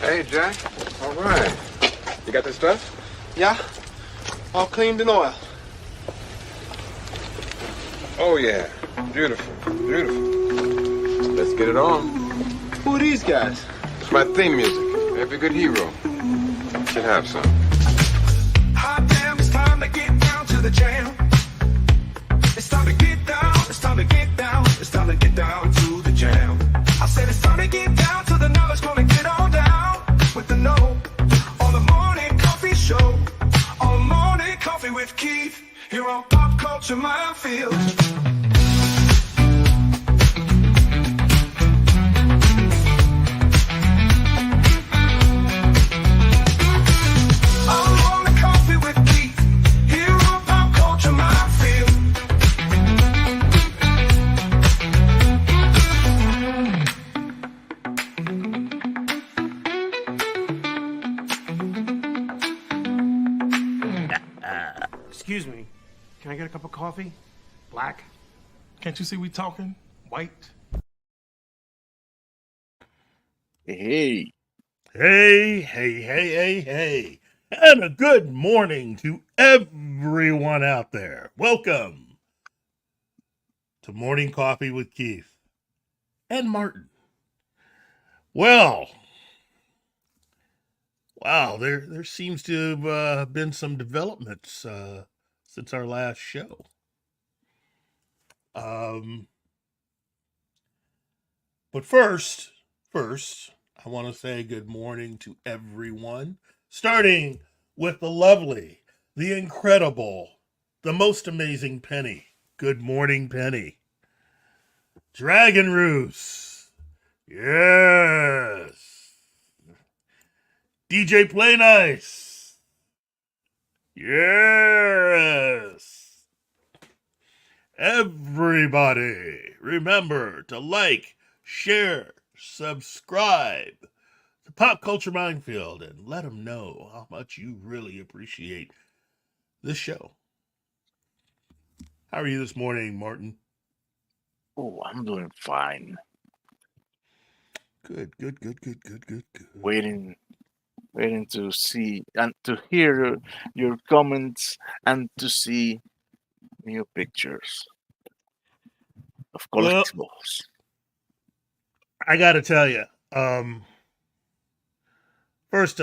Hey, Jack. All right. You got this stuff? Yeah, all cleaned in oil. Oh, yeah. Beautiful. Beautiful. Let's get it on. Who are these guys? It's my theme music. Every good hero should have some. Hot damn, it's time to get down to the jam. It's time to get down, it's time to get down, it's time to get down to the jam. I said it's time to get down to the knowledge, gonna get on down with the know. On the morning coffee show, on morning coffee with Keith, here on Pop Culture Minefield. Excuse me, can I get a cup of coffee? Black? Can't you see we talking? White? Hey. Hey. And a good morning to everyone out there. Welcome to Morning Coffee with Keith and Martin. Well, wow, there seems to have been some developments since our last show. But first, I want to say good morning to everyone, starting with the lovely, the incredible, the most amazing Penny. Good morning, Penny. Dragon Roos. Yes. DJ Play Nice. Yes. Everybody, remember to like, share, subscribe to Pop Culture Minefield and let them know how much you really appreciate this show. How are you this morning, Martin? Oh, I'm doing fine. Good. Waiting to see and to hear your comments and to see new pictures of collectibles. Well, I gotta tell you, first,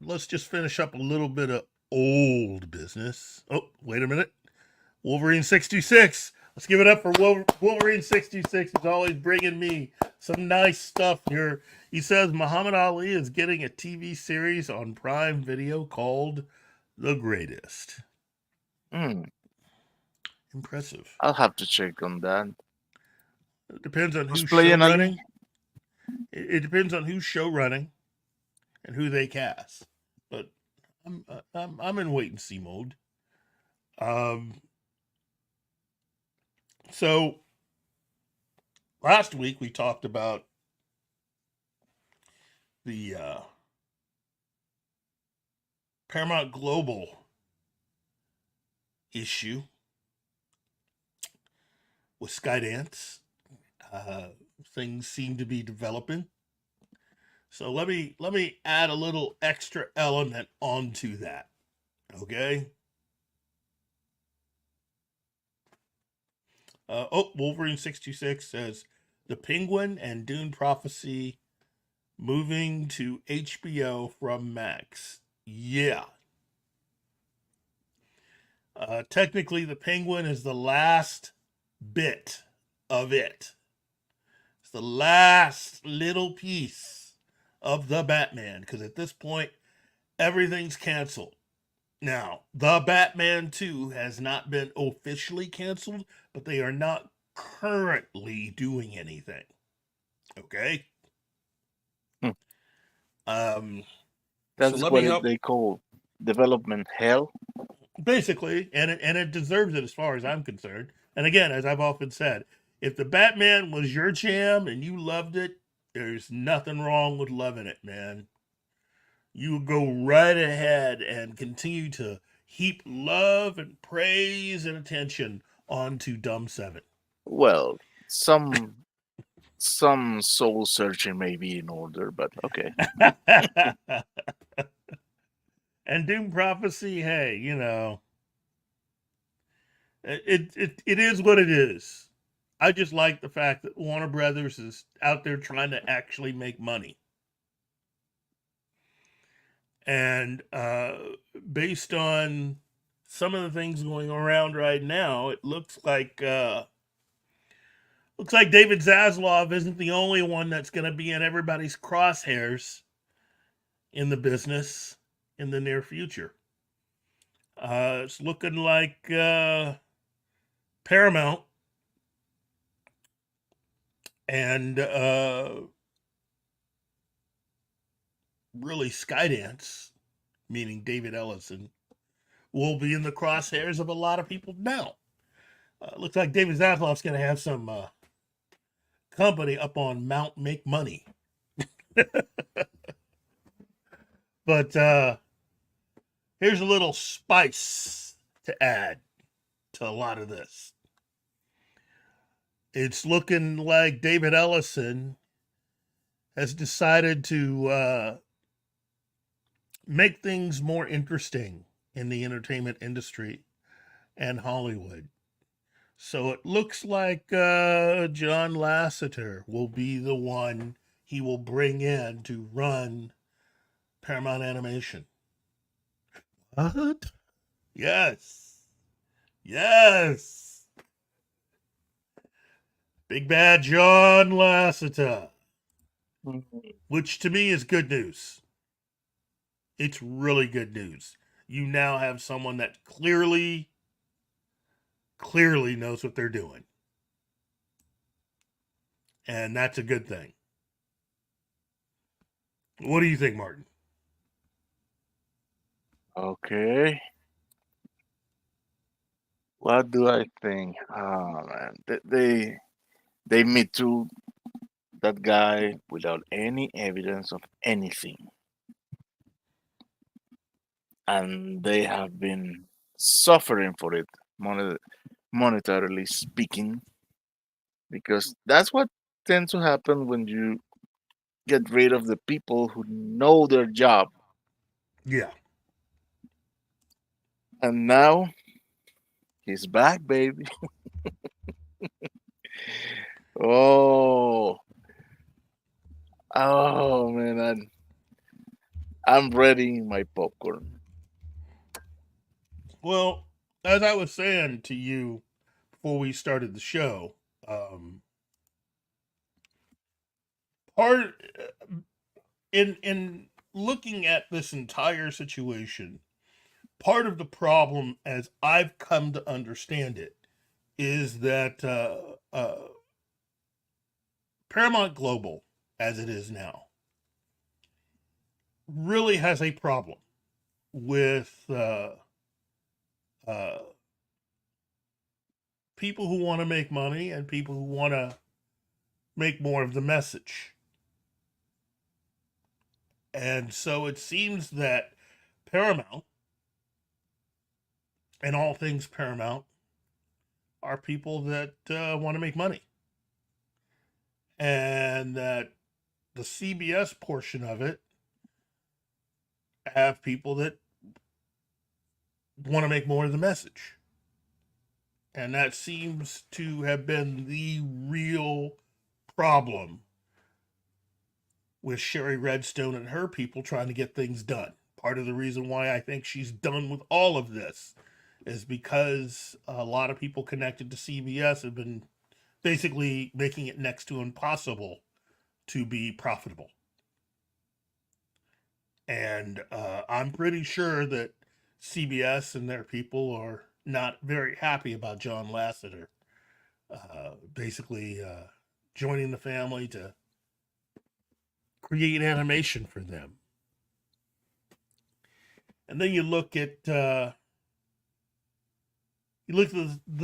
let's just finish up a little bit of old business. Oh, wait a minute. Wolverine 66. Let's give it up for Wolverine 66. He's always bringing me some nice stuff here. He says Muhammad Ali is getting a TV series on Prime Video called The Greatest. Impressive. I'll have to check on that. It depends on who's playing show running. It depends on who's show running and who they cast. But I'm in wait and see mode. So last week we talked about the Paramount Global issue with Skydance. Things seem to be developing. So let me add a little extra element onto that. Okay? Wolverine 66 says The Penguin and Dune Prophecy moving to HBO from Max. Yeah. Technically, The Penguin is the last bit of it. It's the last little piece of the Batman, because at this point, everything's canceled. Now, The Batman 2 has not been officially canceled, but they are not currently doing anything. Okay? That's what they call development hell. Basically, and it deserves it as far as I'm concerned. And again, as I've often said, if the Batman was your jam and you loved it, there's nothing wrong with loving it, man. You go right ahead and continue to heap love and praise and attention onto Dumb 7. Well, some some soul searching may be in order, but okay. And Doom Prophecy, hey, it is what it is. I just like the fact that Warner Brothers is out there trying to actually make money. And based on some of the things going around right now, it looks like David Zaslav isn't the only one that's going to be in everybody's crosshairs in the business in the near future. It's looking like Paramount and really Skydance, meaning David Ellison, will be in the crosshairs of a lot of people now. Looks like David Zaslav's going to have some company up on Mount Make Money. But here's a little spice to add to a lot of this. It's looking like David Ellison has decided to make things more interesting in the entertainment industry and Hollywood. So it looks like John Lasseter will be the one he will bring in to run Paramount Animation. What? Yes. Yes. Big bad John Lasseter. Which to me is good news. It's really good news. You now have someone that clearly knows what they're doing. And that's a good thing. What do you think, Martin? Okay. What do I think? Oh man, they Me Too that guy without any evidence of anything, and they have been suffering for it, monetarily speaking, because that's what tends to happen when you get rid of the people who know their job. Yeah. And now he's back, baby. Oh, oh man, I'm ready my popcorn. Well, as I was saying to you before we started the show, part in looking at this entire situation, part of the problem, as I've come to understand it, is that Paramount Global, as it is now, really has a problem with people who want to make money and people who want to make more of the message. And so it seems that Paramount and all things Paramount are people that want to make money. And that the CBS portion of it have people that want to make more of the message. And that seems to have been the real problem with Sherry Redstone and her people trying to get things done. Part of the reason why I think she's done with all of this is because a lot of people connected to CBS have been basically making it next to impossible to be profitable. And I'm pretty sure that CBS and their people are not very happy about John Lasseter basically joining the family to create animation for them. And then you look at the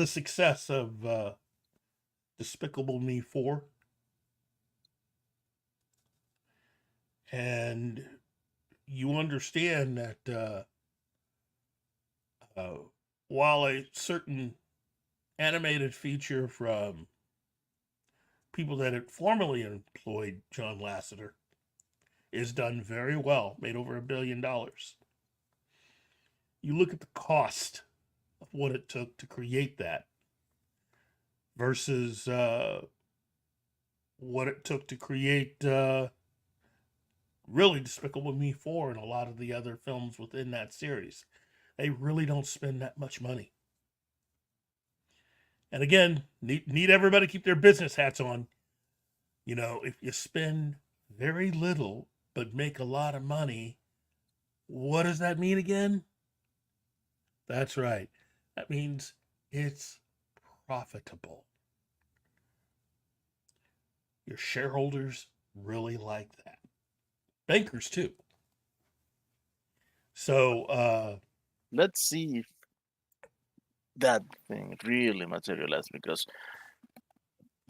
success of Despicable Me 4, and you understand that while a certain animated feature from people that had formerly employed John Lasseter, is done very well, made over $1 billion. You look at the cost of what it took to create that versus what it took to create really Despicable Me 4 and a lot of the other films within that series. They really don't spend that much money. And again, need everybody to keep their business hats on. You know, if you spend very little but make a lot of money, what does that mean again? That's right. That means it's profitable. Your shareholders really like that. Bankers too. So Let's see if that thing really materialized, because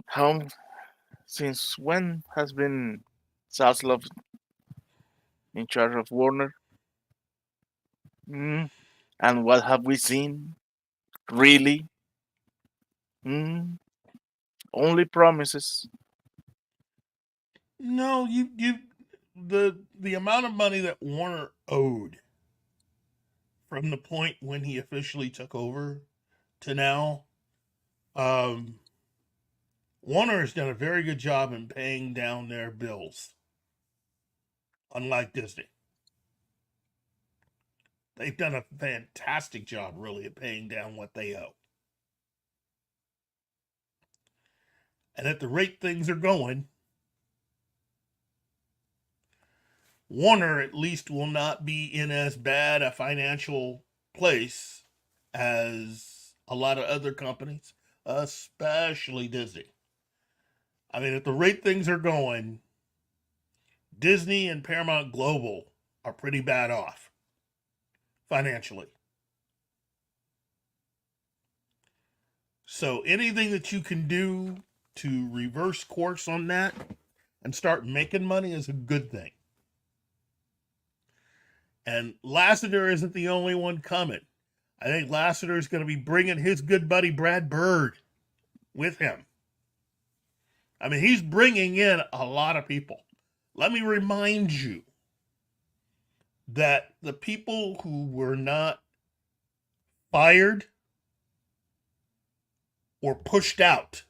how since when has been Zaslav in charge of Warner? Mm. And what have we seen? Really? Mm. Only promises. no, the amount of money that Warner owed from the point when he officially took over to now, Warner has done a very good job in paying down their bills, unlike Disney. They've done a fantastic job, really, at paying down what they owe. And at the rate things are going, Warner at least will not be in as bad a financial place as a lot of other companies, especially Disney. I mean, at the rate things are going, Disney and Paramount Global are pretty bad off financially. So anything that you can do to reverse course on that and start making money is a good thing. And Lasseter isn't the only one coming. I think Lasseter is going to be bringing his good buddy Brad Bird with him. I mean, he's bringing in a lot of people. Let me remind you that the people who were not fired or pushed out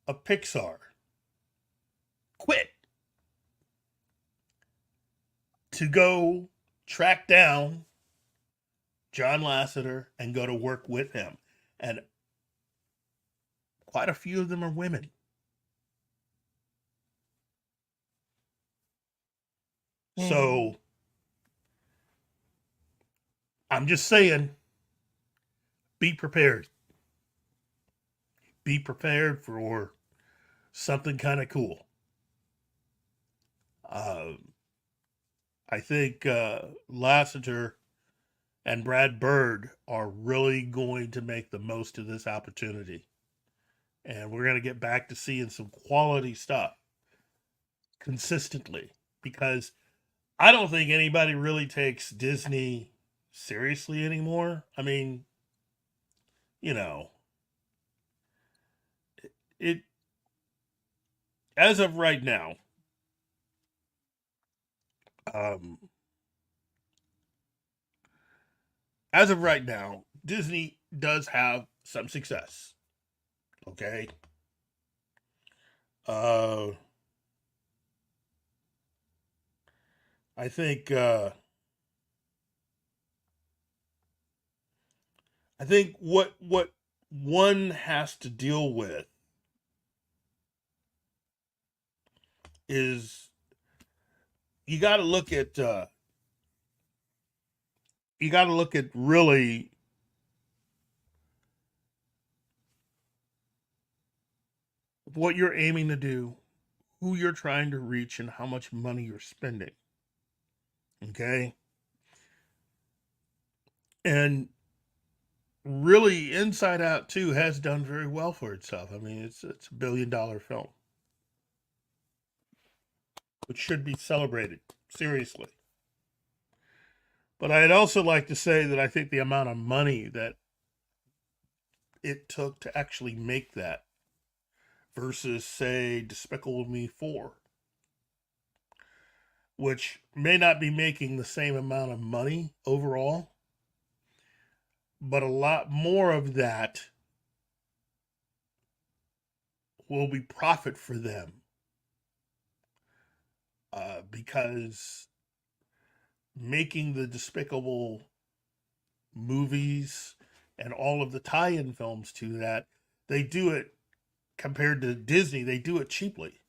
of Pixar quit to go track down John Lasseter and go to work with him. And quite a few of them are women. So I'm just saying, be prepared. Be prepared for something kind of cool. I think Lasseter and Brad Bird are really going to make the most of this opportunity. And we're going to get back to seeing some quality stuff consistently, because I don't think anybody really takes Disney seriously anymore. I mean, you know, it as of right now, Disney does have some success. Okay. I think what one has to deal with is you got to look at really what you're aiming to do, who you're trying to reach, and how much money you're spending. Okay? And really, Inside Out 2 has done very well for itself. I mean, it's a $1 billion film, which should be celebrated seriously. But I'd also like to say that I think the amount of money that it took to actually make that versus, say, Despicable Me 4, which may not be making the same amount of money overall, but a lot more of that will be profit for them, because making the Despicable movies and all of the tie-in films to that, they do it, compared to Disney, they do it cheaply.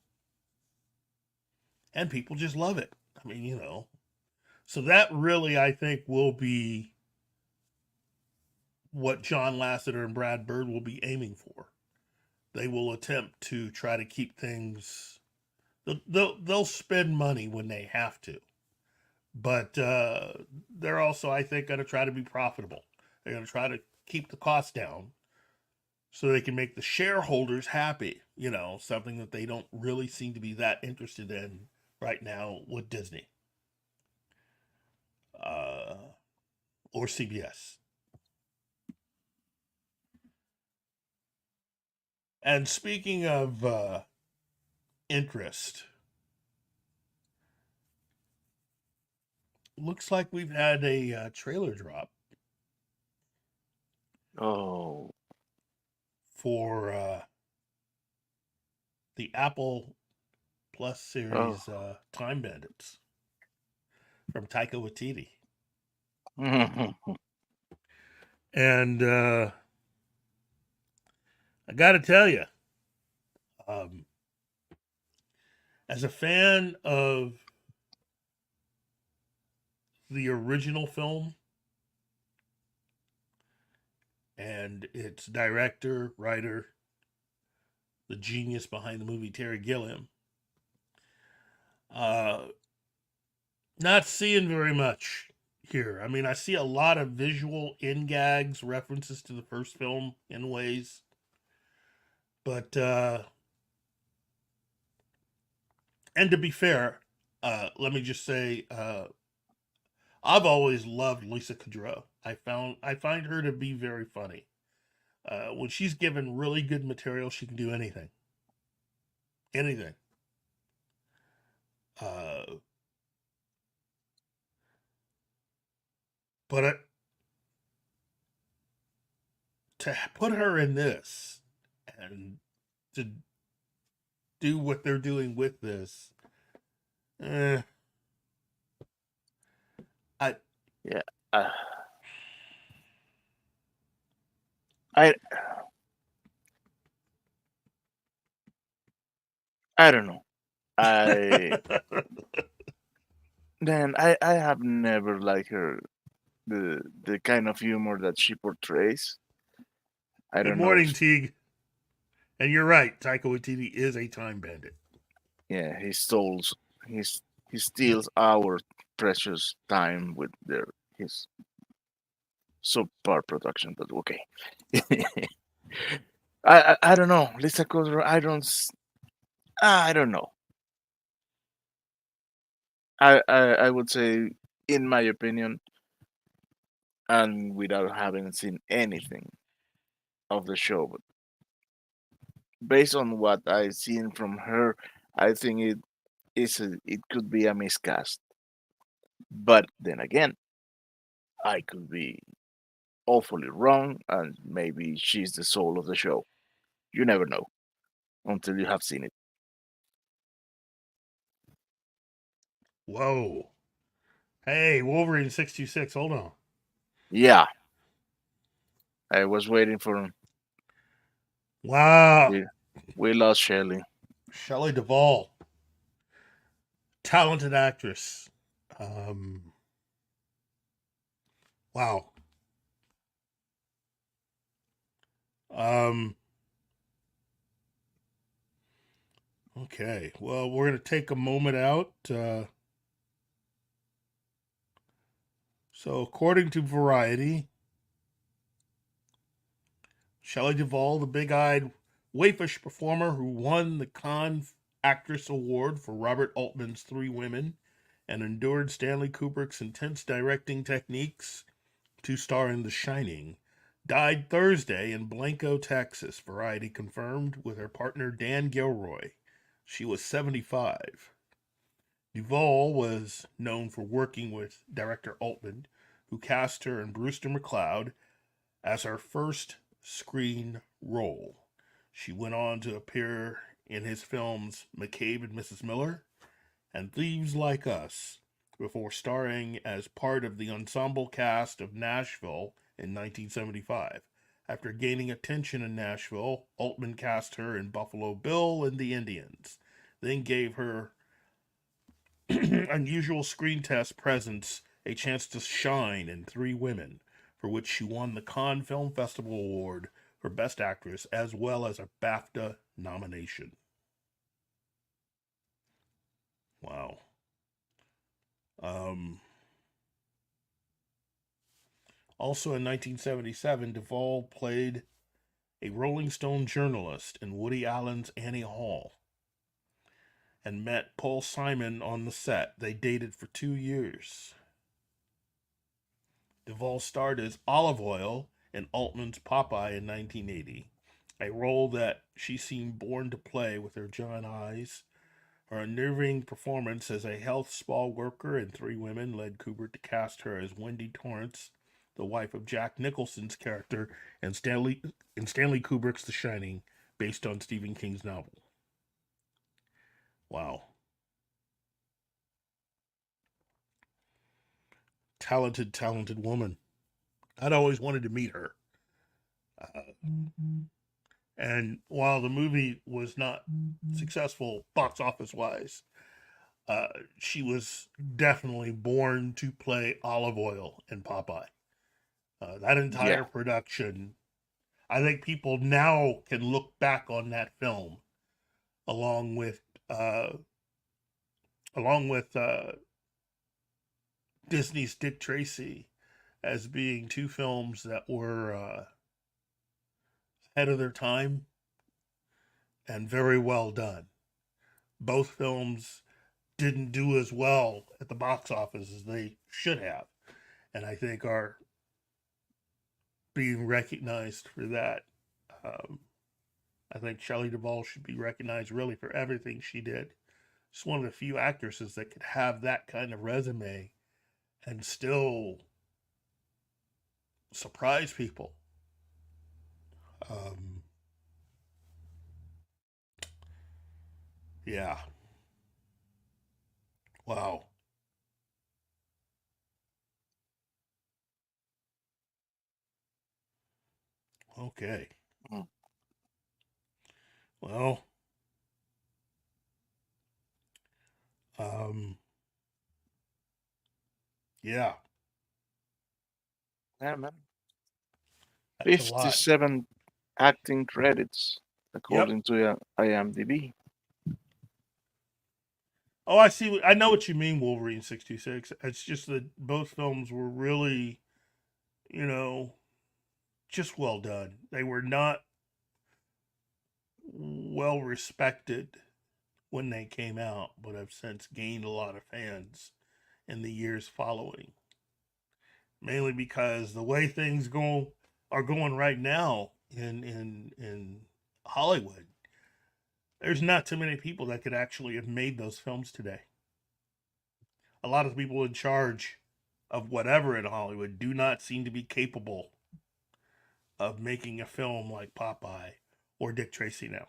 And people just love it. I mean, you know. So that really, I think, will be what John Lasseter and Brad Bird will be aiming for. They will attempt to try to keep things... They'll spend money when they have to. But they're also, I think, going to try to be profitable. They're going to try to keep the cost down so they can make the shareholders happy. You know, something that they don't really seem to be that interested in right now with Disney. Or CBS. And speaking of interest, looks like we've had a trailer drop Oh, for the Apple Plus series Time Bandits from Taika Waititi. And I got to tell you, as a fan of the original film and its director, writer, the genius behind the movie, Terry Gilliam, not seeing very much here. I mean, I see a lot of visual in gags, references to the first film in ways, but and to be fair, let me just say, I've always loved Lisa Kudrow. I find her to be very funny. When she's given really good material, she can do anything. Anything. But to put her in this and to do what they're doing with this, yeah. I don't know. I have never liked her, the kind of humor that she portrays. I Good don't morning, know. Teague. And you're right, Taika Waititi is a time bandit. Yeah, he steals our precious time with his subpar production. But okay. I don't know, Lisa Kudrow. I don't know. I would say, in my opinion, and without having seen anything of the show, but based on what I've seen from her, I think it could be a miscast. But then again, I could be awfully wrong, and maybe she's the soul of the show. You never know until you have seen it. Whoa. Hey, Wolverine 626, hold on. Yeah, I was waiting for him. Wow. We lost Shelley. Shelley Duvall. Talented actress. Wow. Okay. Well, we're going to take a moment out. So, according to Variety, Shelley Duvall, the big-eyed waifish performer who won the Cannes Actress Award for Robert Altman's Three Women and endured Stanley Kubrick's intense directing techniques to star in The Shining, died Thursday in Blanco, Texas. Variety confirmed with her partner Dan Gilroy. She was 75. Duvall was known for working with director Altman, who cast her and Brewster McCloud as her first screen role. She went on to appear in his films McCabe and Mrs. Miller and Thieves Like Us, before starring as part of the ensemble cast of Nashville in 1975. After gaining attention in Nashville, Altman cast her in Buffalo Bill and the Indians, then gave her unusual screen test presence a chance to shine in Three Women, for which she won the Cannes Film Festival Award for Best Actress, as well as a BAFTA nomination. Wow. Also in 1977, Duvall played a Rolling Stone journalist in Woody Allen's Annie Hall and met Paul Simon on the set. They dated for 2 years. Duvall starred as Olive Oil in Altman's Popeye in 1980, a role that she seemed born to play with her giant eyes. Her unnerving performance as a health spa worker in Three Women led Kubrick to cast her as Wendy Torrance, the wife of Jack Nicholson's character in Stanley Kubrick's The Shining, based on Stephen King's novel. Wow. Talented woman. I'd always wanted to meet her. And while the movie was not successful box office wise, she was definitely born to play Olive Oil in Popeye. That entire production, I think people now can look back on that film along with Disney's Dick Tracy as being two films that were ahead of their time and very well done. Both films didn't do as well at the box office as they should have, and I think are being recognized for that. I think Shelley Duvall should be recognized really for everything she did. She's one of the few actresses that could have that kind of resume and still surprise people. Yeah. Wow. Okay. Well, yeah, Yeah, man. that's a lot. 57 acting credits, according to IMDb. Oh, I see. I know what you mean, Wolverine 66. It's just that both films were really, just well done. They were not well respected when they came out, but have since gained a lot of fans in the years following. Mainly because the way things are going right now in Hollywood, there's not too many people that could actually have made those films today. A lot of the people in charge of whatever in Hollywood do not seem to be capable of making a film like Popeye or Dick Tracy now.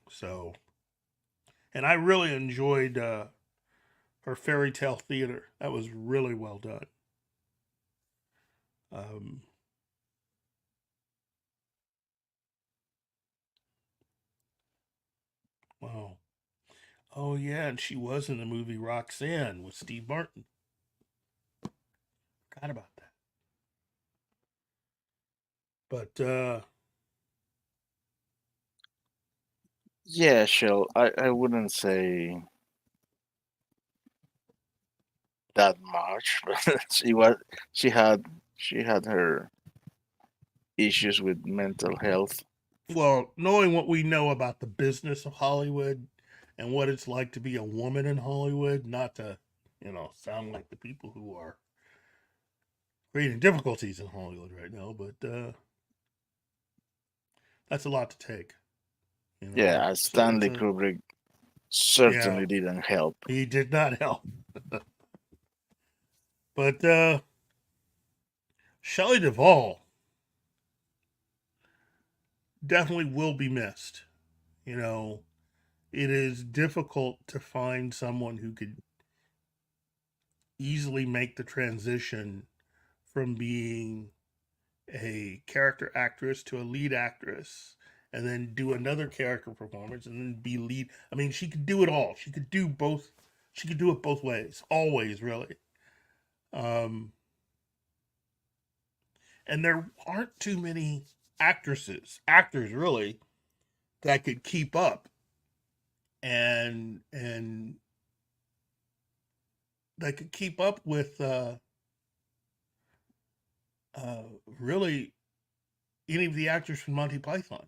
So, and I really enjoyed her fairy tale theater. That was really well done. Wow. Oh yeah, and she was in the movie Roxanne with Steve Martin. Forgot about that. But Yeah, Shell. I wouldn't say that much, but she had her issues with mental health. well, knowing what we know about the business of Hollywood and what it's like to be a woman in Hollywood, not to, sound like the people who are creating difficulties in Hollywood right now, but that's a lot to take. Yeah, So Stanley Kubrick certainly yeah, didn't help. he did not help. But Shelley Duvall definitely will be missed. It is difficult to find someone who could easily make the transition from being a character actress to a lead actress and then do another character performance and then be lead. I mean, she could do it all. She could do both. She could do it both ways, always, really. And there aren't too many actors really, that could keep up and that could keep up with really any of the actors from Monty Python,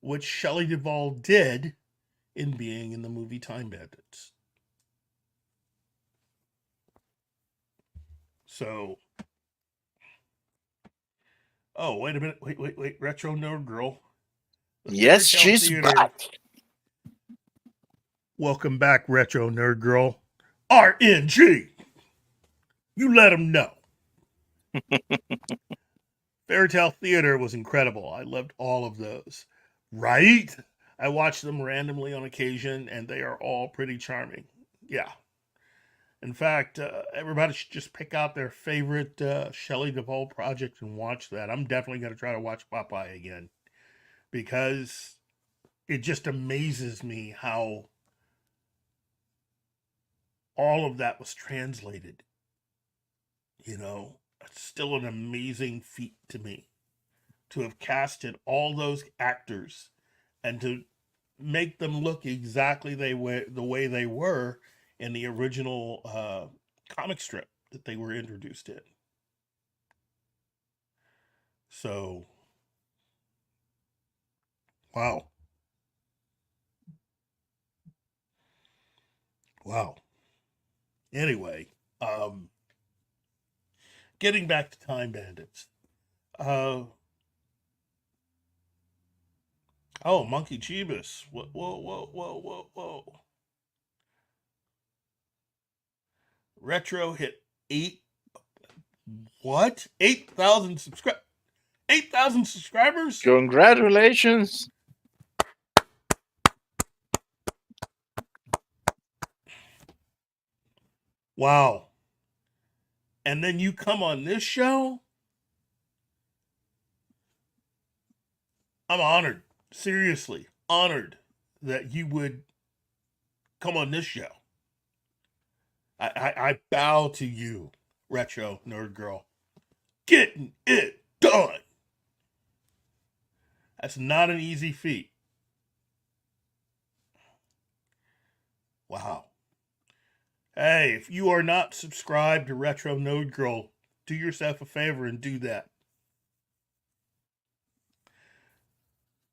which Shelley Duvall did in being in the movie Time Bandits. So, oh, wait a minute. Wait. Retro Nerd Girl. Yes, she's back. Welcome back, Retro Nerd Girl. RNG! You let them know. Fairy Tale Theater was incredible. I loved all of those. Right? I watch them randomly on occasion, and they are all pretty charming. Yeah. In fact, everybody should just pick out their favorite Shelley Duvall project and watch that. I'm definitely going to try to watch Popeye again, because it just amazes me how all of that was translated. It's still an amazing feat to me to have casted all those actors and to make them look exactly the way they were in the original comic strip that they were introduced in. So, wow. Anyway, getting back to Time Bandits. Oh, Monkey Jeebus. Whoa. Retro hit 8,000 subscribers? Congratulations. Wow. And then you come on this show? I'm honored. Seriously, honored that you would come on this show. I bow to you, Retro Nerd Girl. Getting it done. That's not an easy feat. Wow. Hey, if you are not subscribed to Retro Nerd Girl, do yourself a favor and do that.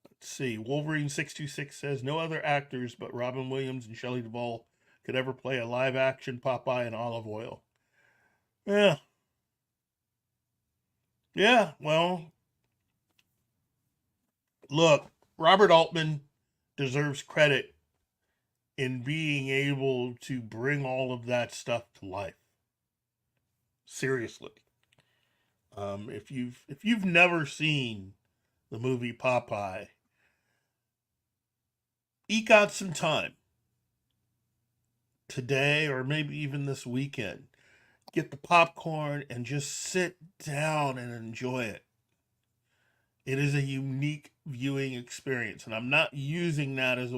Let's see. Wolverine626 says, no other actors but Robin Williams and Shelley Duvall could ever play a live-action Popeye in olive oil. Yeah. Yeah, well, look, Robert Altman deserves credit in being able to bring all of that stuff to life. Seriously. If you've never seen the movie Popeye, eke out some time today or maybe even this weekend. Get the popcorn and just sit down and enjoy it. It is a unique viewing experience, and I'm not using that as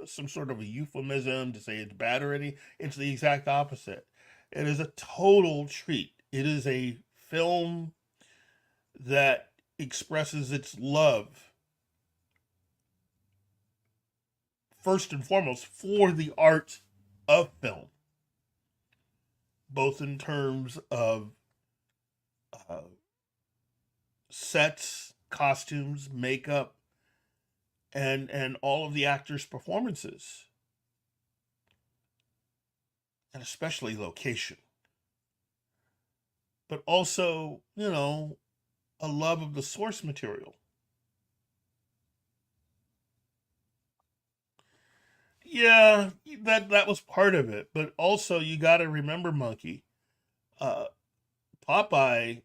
some sort of a euphemism to say it's bad or anything. It's the exact opposite. It is a total treat. It is a film that expresses its love, first and foremost, for the art of film, both in terms of sets, costumes, makeup, and all of the actors' performances. and especially location, but also, a love of the source material. Yeah, that was part of it, but also you got to remember, Monkey, uh, Popeye,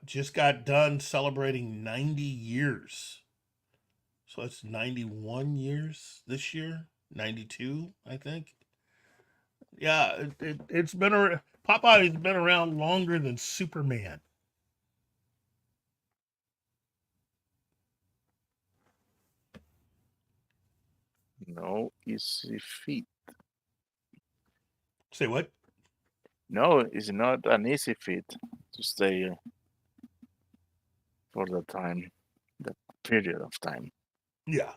just got done celebrating 90 years. So it's 91 years this year, 92, I think. Yeah, it's been around. Popeye's been around longer than Superman. No easy feat. Say what? No, it's not an easy feat to stay for the time, the period of time. Yeah.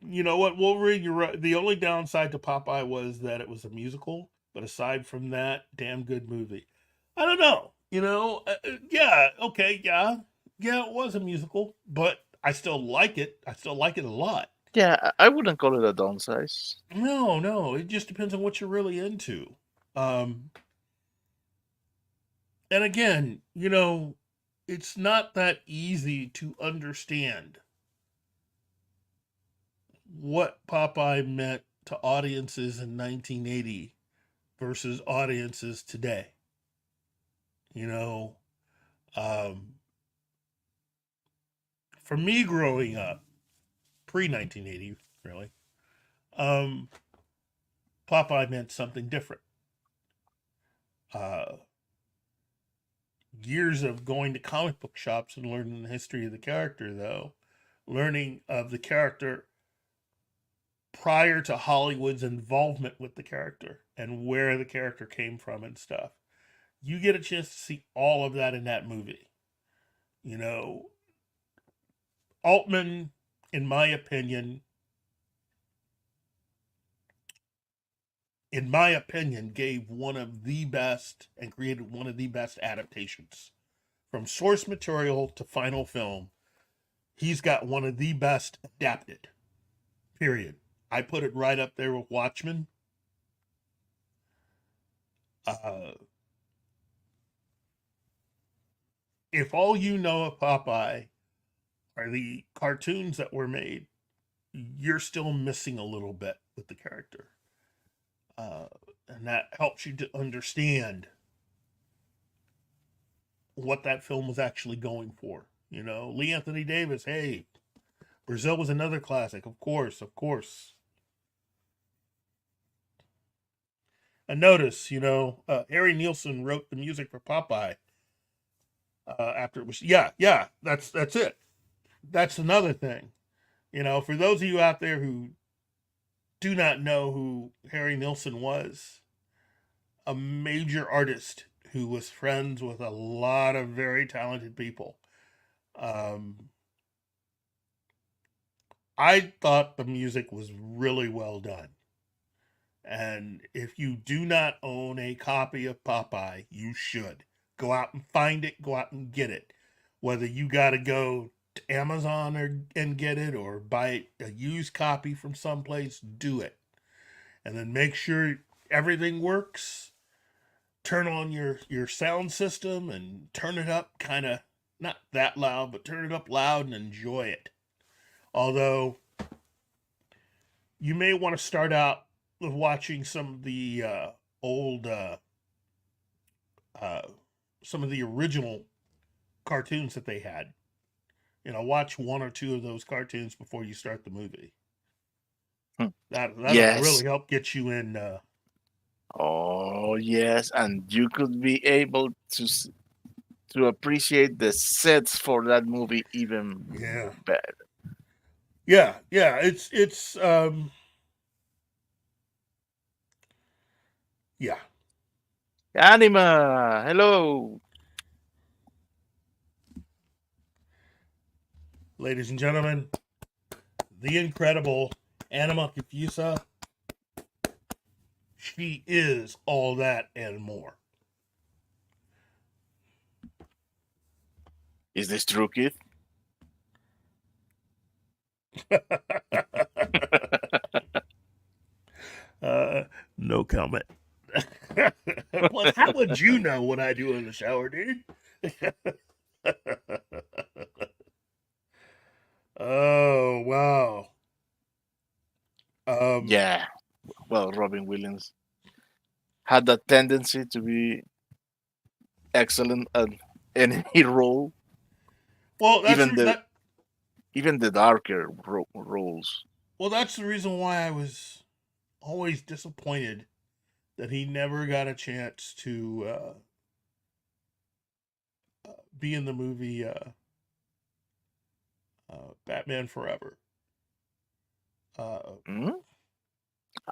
You know what, Wolverine? You're right. The only downside to Popeye was that it was a musical, but aside from that, damn good movie. I don't know. Yeah, okay, yeah, it was a musical, but I still like it. I still like it a lot. Yeah, I wouldn't call it a downsize. No, it just depends on what you're really into. And again, it's not that easy to understand what Popeye meant to audiences in 1980 versus audiences today. For me growing up, pre 1980, really, Popeye meant something different. Years of going to comic book shops and learning the history of the character, though, learning of the character prior to Hollywood's involvement with the character and where the character came from and stuff. You get a chance to see all of that in that movie. Altman, in my opinion, gave one of the best and created one of the best adaptations. From source material to final film, he's got one of the best adapted. Period. I put it right up there with Watchmen. If all you know of Popeye are the cartoons that were made, you're still missing a little bit with the character. And that helps you to understand what that film was actually going for. Lee Anthony Davis, hey, Brazil was another classic, of course. And notice, Harry Nilsson wrote the music for Popeye after it was, that's it. That's another thing. For those of you out there who do not know who Harry Nilsson was, a major artist who was friends with a lot of very talented people. I thought the music was really well done. And if you do not own a copy of Popeye, you should. Go out and find it, go out and get it. Whether you got to go to Amazon and get it or buy a used copy from someplace, do it. And then make sure everything works. Turn on your sound system and turn it up kind of, not that loud, but turn it up loud and enjoy it. Although, you may want to start out with watching some of the old, some of the original cartoons that they had. Watch one or two of those cartoons before you start the movie. That'll really help get you in. Oh yes, and you could be able to appreciate the sets for that movie even better. Yeah. It's yeah. Anima, hello. Ladies and gentlemen, the incredible Anima Confusa. She is all that and more. Is this true, Keith? No comment. Plus, how would you know what I do in the shower, dude? Oh, wow. Yeah. Well, Robin Williams had that tendency to be excellent at any role, Well, even the darker roles. well, that's the reason why I was always disappointed that he never got a chance to be in the movie Batman Forever. Hmm?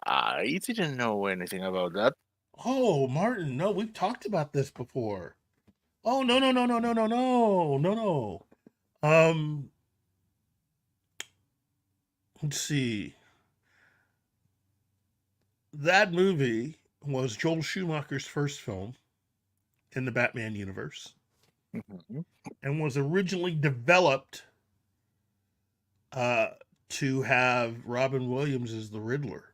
I didn't know anything about that. Oh, Martin, no, we've talked about this before. Oh, no, no, no, no, no, no, no, no, no. Let's see. That movie was Joel Schumacher's first film in the Batman universe Mhm. and was originally developed to have Robin Williams as the Riddler.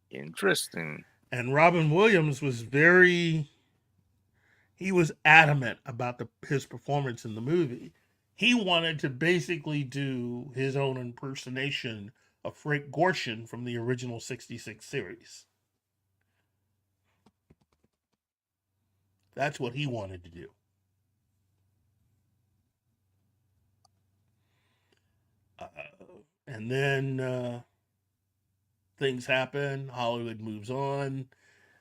Interesting. And Robin Williams was he was adamant about his performance in the movie. He wanted to basically do his own impersonation of Frank Gorshin from the original 66 series. That's what he wanted to do. And then things happen, Hollywood moves on,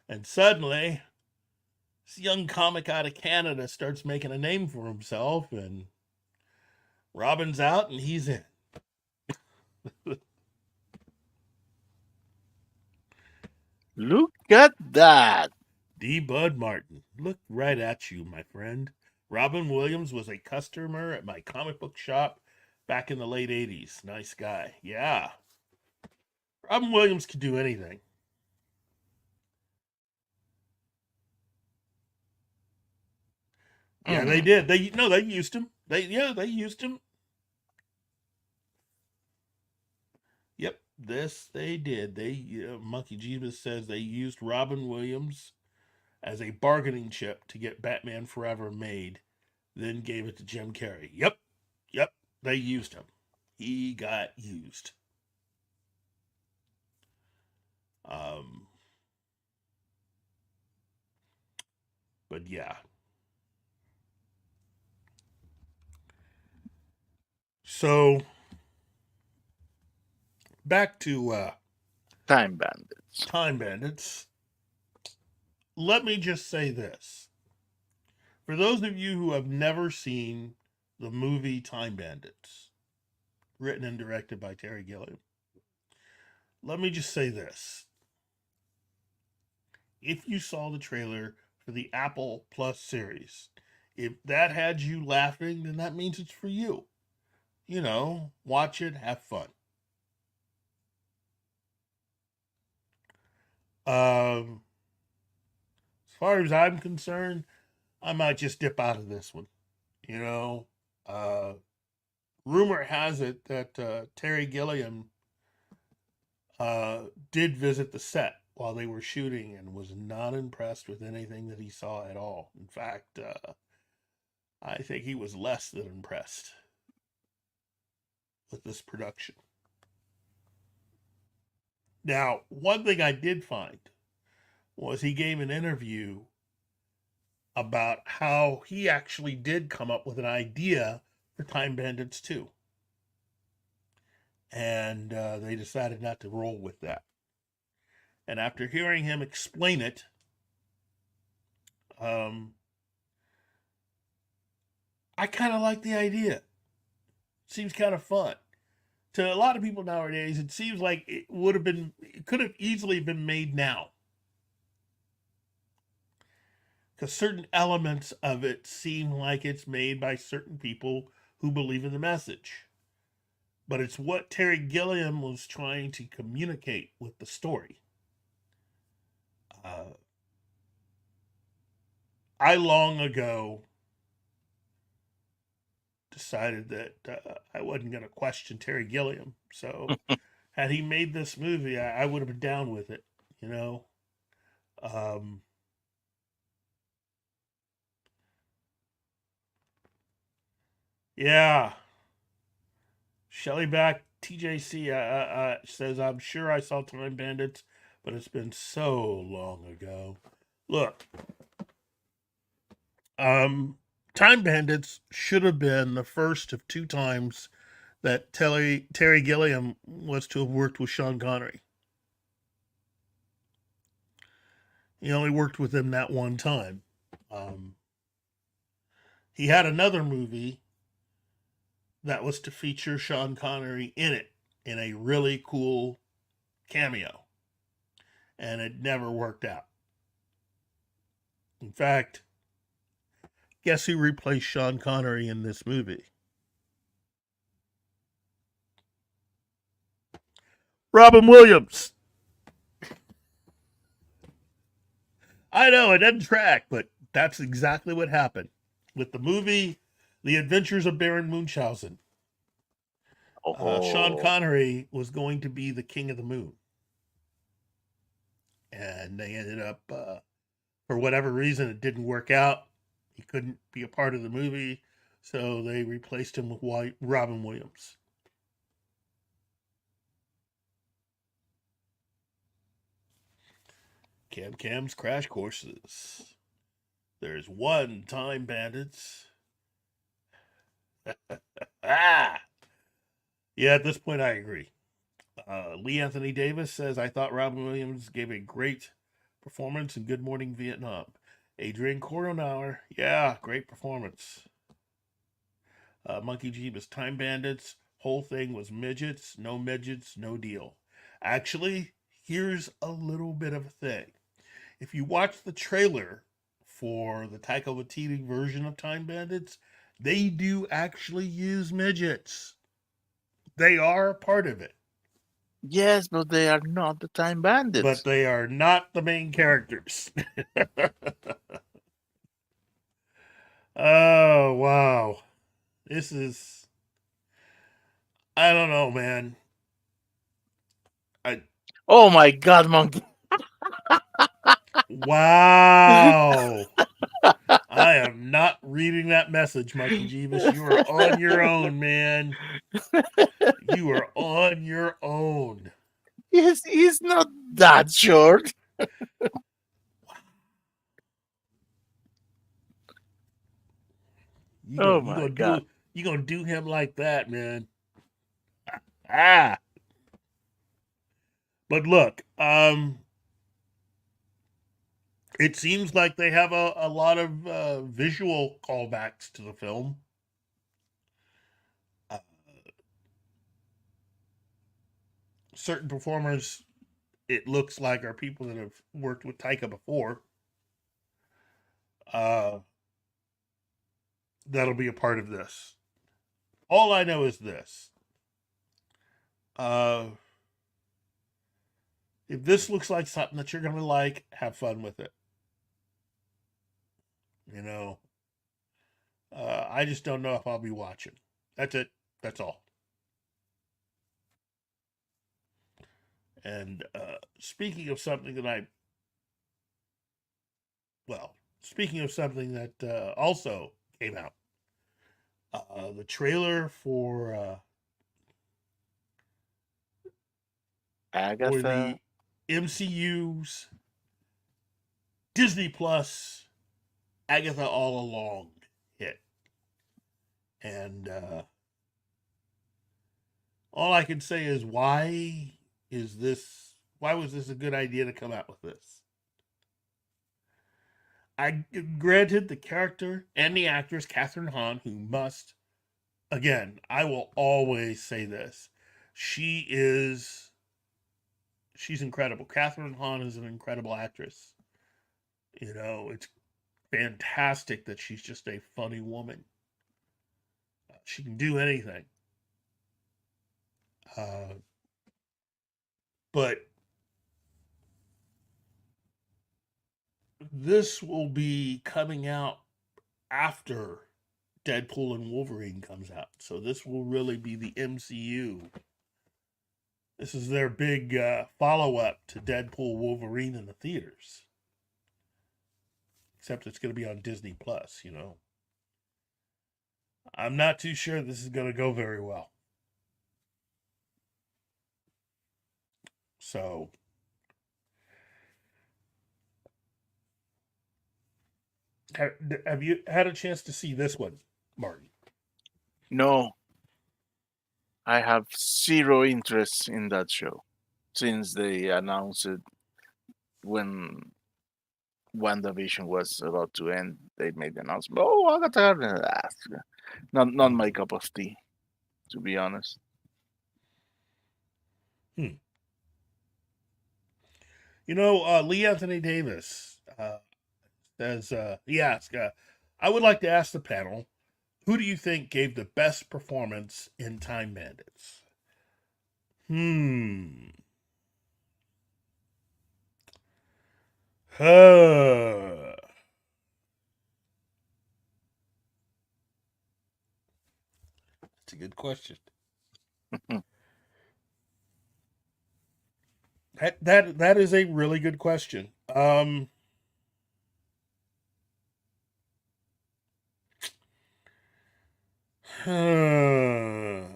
and suddenly this young comic out of Canada starts making a name for himself, and Robin's out and he's in. Look at that. D. Bud Martin, look right at you, my friend. Robin Williams was a customer at my comic book shop back in the late 80s. Nice guy. Yeah. Robin Williams could do anything. Yeah, they did. They used him. They used him. Yep, this they did. Monkey Jeebus says they used Robin Williams as a bargaining chip to get Batman Forever made, then gave it to Jim Carrey. Yep, they used him. He got used. But yeah. So back to Time Bandits. Time Bandits. Let me just say this. For those of you who have never seen the movie Time Bandits, written and directed by Terry Gilliam, let me just say this. If you saw the trailer for the Apple Plus series, if that had you laughing, then that means it's for you. You know, watch it, have fun. As far as I'm concerned, I might just dip out of this one. You know, rumor has it that Terry Gilliam did visit the set while they were shooting and was not impressed with anything that he saw at all. In fact, I think he was less than impressed with this production. Now, one thing I did find was he gave an interview about how he actually did come up with an idea for Time Bandits 2. And they decided not to roll with that. And after hearing him explain it, I kind of like the idea. Seems kind of fun. To a lot of people nowadays, it seems like it could have easily been made now. Because certain elements of it seem like it's made by certain people who believe in the message. But it's what Terry Gilliam was trying to communicate with the story. I long ago decided that I wasn't going to question Terry Gilliam. So had he made this movie, I would have been down with it, you know. Yeah. Shelly back TJC says, I'm sure I saw Time Bandits, but it's been so long ago. Look, Time Bandits should have been the first of 2 times that Terry Gilliam was to have worked with Sean Connery. He only worked with him that one time. He had another movie that was to feature Sean Connery in it, in a really cool cameo. And it never worked out. In fact, guess who replaced Sean Connery in this movie? Robin Williams. I know, it doesn't track, but that's exactly what happened. With the movie, The Adventures of Baron Munchausen, Sean Connery was going to be the King of the Moon. And they ended up, for whatever reason, it didn't work out. He couldn't be a part of the movie, so they replaced him with Robin Williams. Cam's Crash Courses. There's one Time Bandits. Yeah, at this point I agree. Lee Anthony Davis says, I thought Robin Williams gave a great performance in Good Morning Vietnam. Adrian Coronauer, yeah, great performance. Monkey Jeebus, Time Bandits, whole thing was midgets, no deal. Actually, here's a little bit of a thing. If you watch the trailer for the Taika Waititi version of Time Bandits, they do actually use midgets. They are a part of it. Yes, but they are not the Time Bandits. But they are not the main characters. Oh, wow. This is... I don't know, man. Oh my God, Monkey. Wow. I am not reading that message, Monkey Jeebus. You are on your own, man. You are on your own. Yes, he's not that short. Oh my God. You're going to do him like that, man. Ah. But look, it seems like they have a lot of visual callbacks to the film. Certain performers, it looks like, are people that have worked with Taika before. That'll be a part of this. All I know is this. If this looks like something that you're going to like, have fun with it. You know, I just don't know if I'll be watching. That's it. That's all. And speaking of something that also came out, the trailer for Agatha. the MCU's Disney Plus Agatha All Along hit. And all I can say is, why was this a good idea to come out with this? I granted the character and the actress Catherine Hahn, who must, again, I will always say this, she's incredible. Catherine Hahn is an incredible actress. You know, it's fantastic that she's just a funny woman. She can do anything. But this will be coming out after Deadpool and Wolverine comes out. So this will really be the MCU. This is their big follow-up to Deadpool, Wolverine in the theaters. Except it's going to be on Disney Plus, you know. I'm not too sure this is going to go very well. So, have you had a chance to see this one, Martin? No, I have zero interest in that show since they announced it when WandaVision was about to end. They made the announcement. Oh, Agatha, not my cup of tea, to be honest. You know, Lee Anthony Davis says, he asked, I would like to ask the panel, who do you think gave the best performance in Time Bandits? That's a good question. That is a really good question.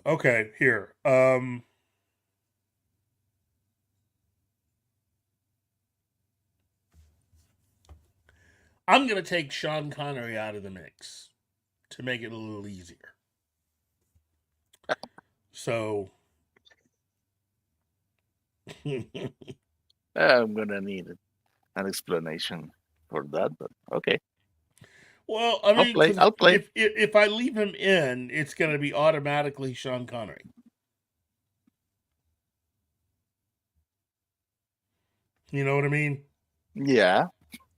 Okay, here. I'm going to take Sean Connery out of the mix to make it a little easier. So I'm gonna need an explanation for that, but okay. well, I mean, I'll play. If I leave him in, it's going to be automatically Sean Connery. You know what I mean? Yeah,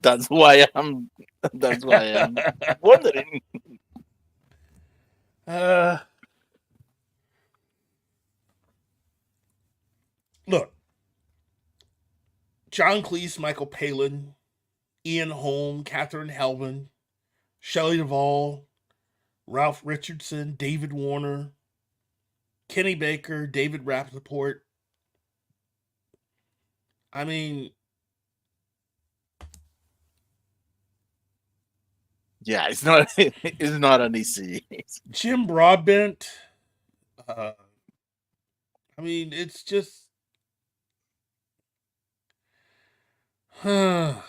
that's why I'm. That's why I'm wondering. Look, John Cleese, Michael Palin, Ian Holm, Katherine Helmond, Shelley Duvall, Ralph Richardson, David Warner, Kenny Baker, David Rappaport. I mean, Yeah, it's not. It's not an easy. Jim Broadbent. I mean, it's just. Oh,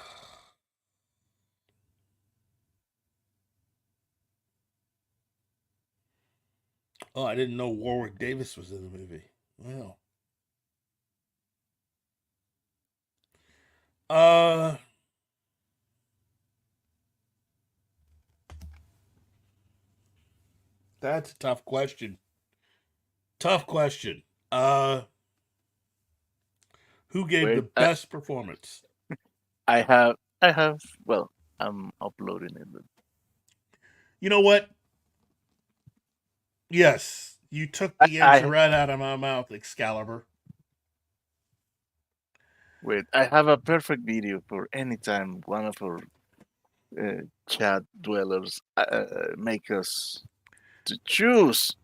I didn't know Warwick Davis was in the movie. Wow. That's a tough question. Tough question. Who gave Wait, the best performance? I have. Well, I'm uploading it. But You know what? Yes, you took the answer right out of my mouth, Excalibur. wait, I have a perfect video for any time one of our chat dwellers make us to choose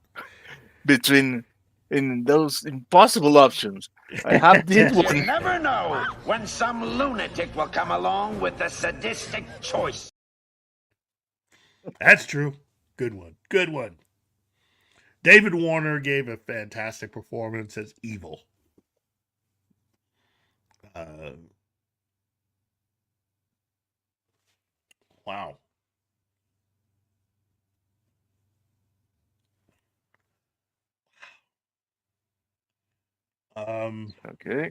between in those impossible options. I have this You one. never know when some lunatic will come along with a sadistic choice. That's true. Good one. Good one. David Warner gave a fantastic performance as Evil. Wow. Okay.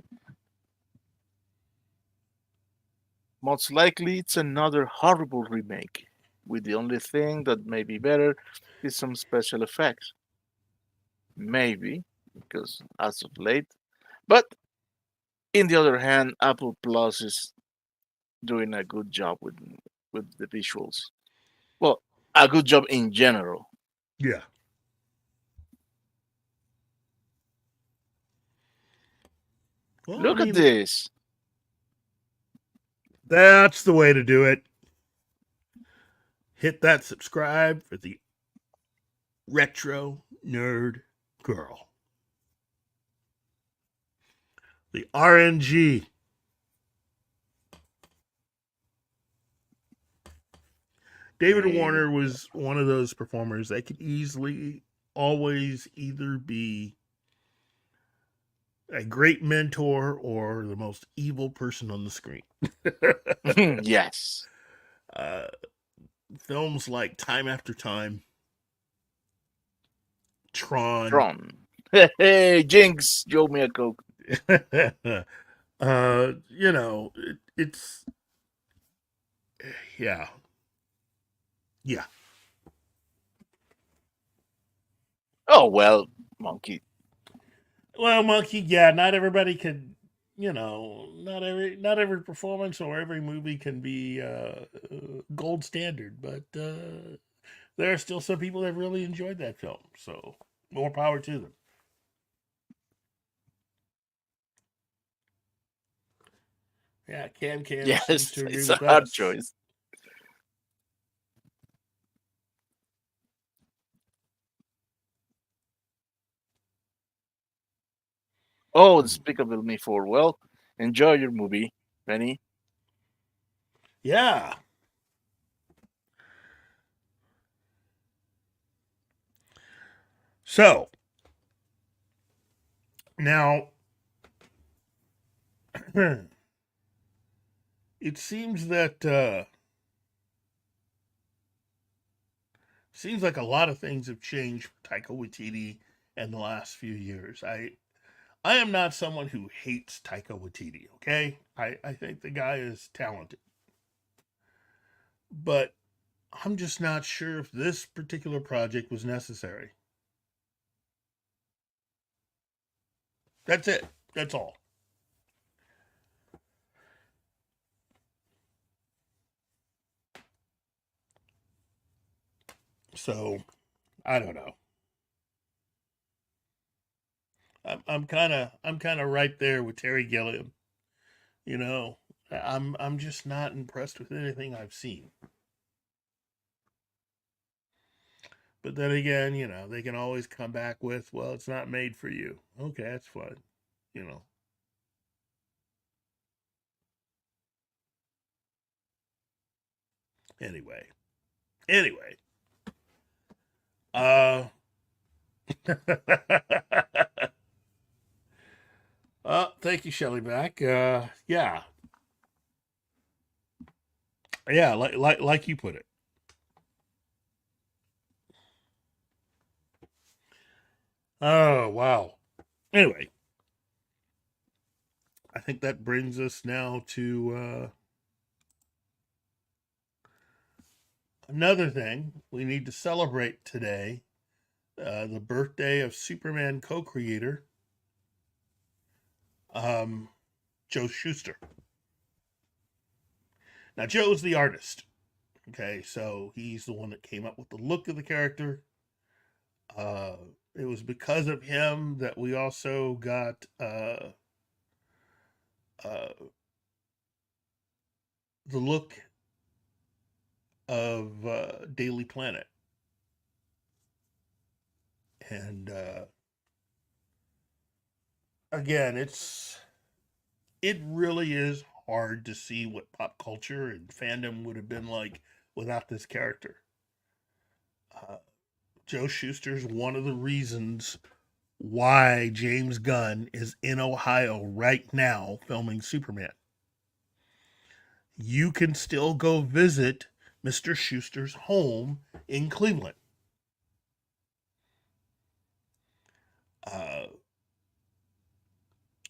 Most likely, it's another horrible remake, with the only thing that may be better is some special effects. Maybe, because as of late. But in the other hand, Apple Plus is doing a good job with the visuals. Well, a good job in general. Yeah. Well, Look I mean, at this. That's the way to do it. Hit that subscribe for the retro nerd girl. The RNG. David Warner was one of those performers that could easily always either be a great mentor or the most evil person on the screen. Yes. Films like Time After Time, Tron. Hey, Jinx, you owe me a Coke. You know, it's yeah. Oh well, monkey. Well, Monkey, yeah, not everybody could, not every performance or every movie can be gold standard, but there are still some people that really enjoyed that film, so more power to them. Yeah, Cam Yes, seems to agree it's with a hard us. choice. Oh, Despicable Me 4. Well, enjoy your movie, Benny. Yeah. So, now, it seems that seems like a lot of things have changed for Taika Waititi in the last few years. I am not someone who hates Taika Waititi, okay? I think the guy is talented. But I'm just not sure if this particular project was necessary. That's it. That's all. So, I don't know. I'm kind of right there with Terry Gilliam. You know, I'm just not impressed with anything I've seen. But then again, they can always come back with, well, it's not made for you. Okay, that's fine. You know. Anyway. Thank you, Shelly back. Yeah. Yeah, like you put it. Oh, wow. Anyway, I think that brings us now to another thing we need to celebrate today, the birthday of Superman co-creator Joe Shuster. Now, Joe's the artist. Okay, so he's the one that came up with the look of the character. It was because of him that we also got the look of Daily Planet. And again, it really is hard to see what pop culture and fandom would have been like without this character. Joe Shuster's one of the reasons why James Gunn is in Ohio right now filming Superman. You can still go visit Mr. Schuster's home in Cleveland.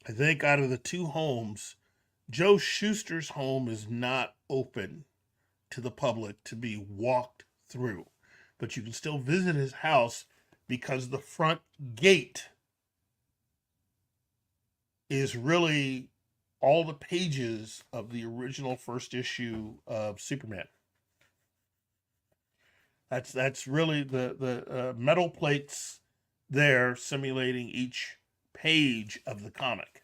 I think out of the two homes, Joe Schuster's home is not open to the public to be walked through, but you can still visit his house because the front gate is really all the pages of the original first issue of Superman. That's really the metal plates there simulating each page of the comic.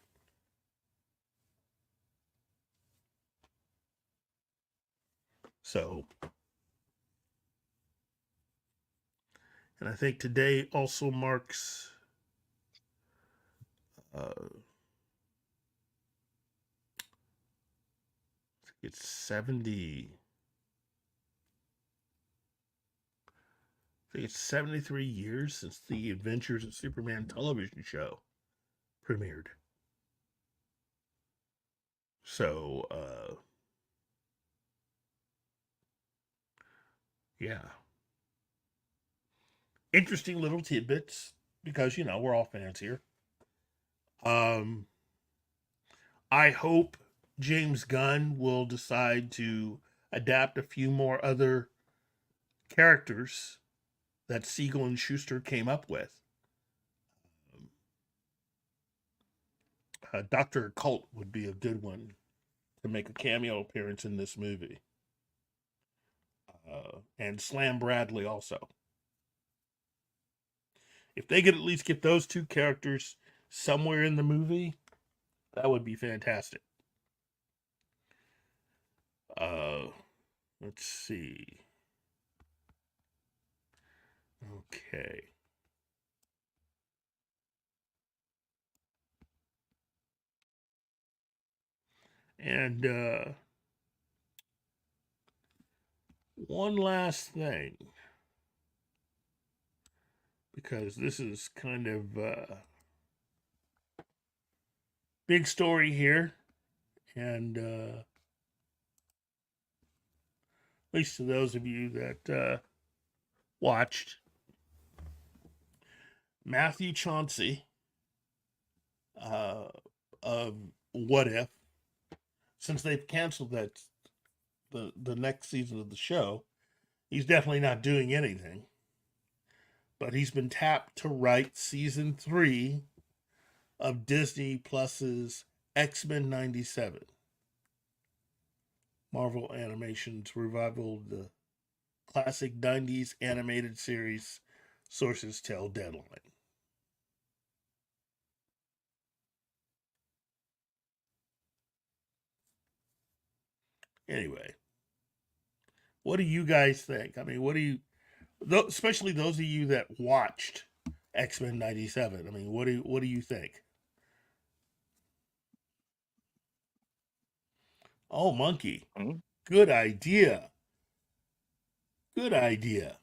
So, And I think today also marks it's 70. I think it's 73 years since the Adventures of Superman television show premiered. So, yeah. Interesting little tidbits because, you know, we're all fans here. I hope James Gunn will decide to adapt a few more other characters that Siegel and Schuster came up with. Dr. Occult would be a good one to make a cameo appearance in this movie. And Slam Bradley also. If they could at least get those two characters somewhere in the movie, that would be fantastic. Let's see. Okay. And one last thing, because this is kind of big story here, and at least to those of you that watched, Matthew Chauncey of What If, since they've canceled that the next season of the show, he's definitely not doing anything. But he's been tapped to write season 3 of Disney Plus's X-Men 97. Marvel Animation's revival of the classic 90s animated series, sources tell Deadline. Anyway, what do you guys think? I mean, what do you, especially those of you that watched X-Men 97, I mean, what do you think? Oh, Monkey. Mm-hmm. Good idea. Good idea.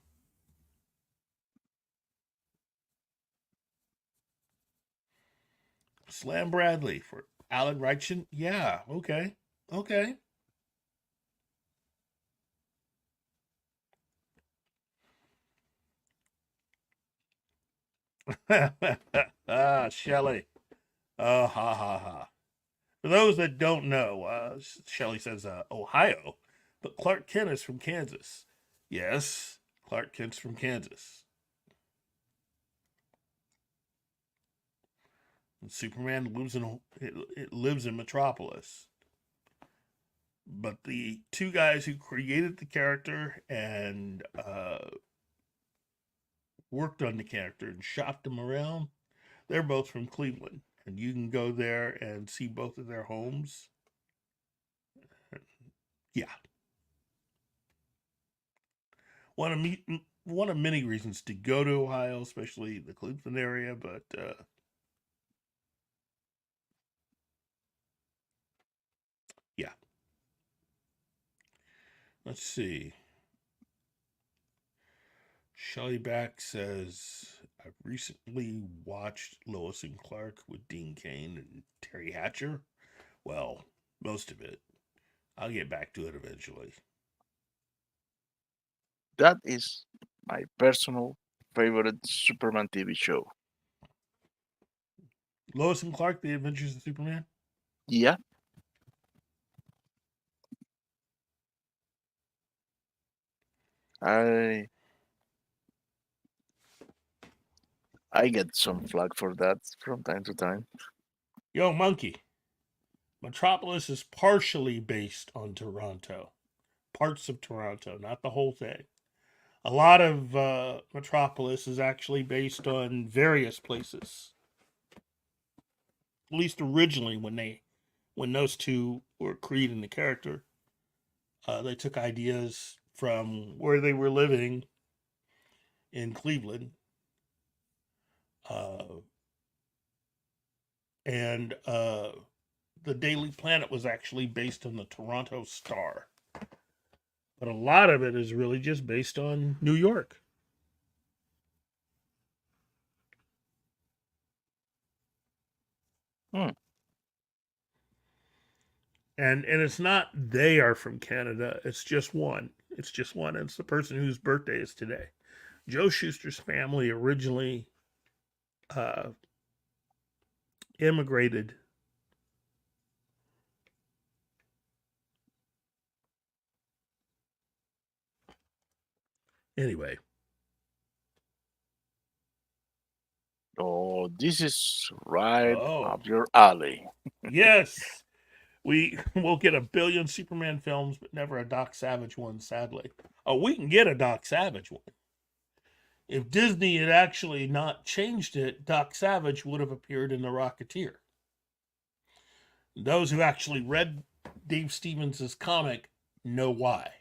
Slam Bradley for Alan Reichen. Yeah, okay. Okay. Shelley. Ha ha ha. For those that don't know, Shelley says Ohio, but Clark Kent is from Kansas. Yes, Clark Kent's from Kansas. And Superman lives in Metropolis. But the two guys who created the character and worked on the character and shopped them around, they're both from Cleveland. And you can go there and see both of their homes. Yeah. One of many reasons to go to Ohio, especially the Cleveland area, but yeah. Let's see. Shelly Back says, I've recently watched Lois and Clark with Dean Cain and Terry Hatcher. Well, most of it. I'll get back to it eventually. That is my personal favorite Superman TV show. Lois and Clark, The Adventures of Superman? Yeah. I get some flack for that from time to time. Yo, Monkey. Metropolis is partially based on Toronto. Parts of Toronto, not the whole thing. A lot of Metropolis is actually based on various places. At least originally, when those two were creating the character, they took ideas from where they were living in Cleveland. And the Daily Planet was actually based on the Toronto Star. But a lot of it is really just based on New York. Hmm. And it's not they are from Canada. It's just one. It's just one. And it's the person whose birthday is today. Joe Shuster's family originally immigrated anyway. Oh, this is right Oh. up your alley. Yes. We will get a billion Superman films, but never a Doc Savage one, sadly. Oh, we can get a Doc Savage one. If Disney had actually not changed it, Doc Savage would have appeared in The Rocketeer. Those who actually read Dave Stevens' comic know why.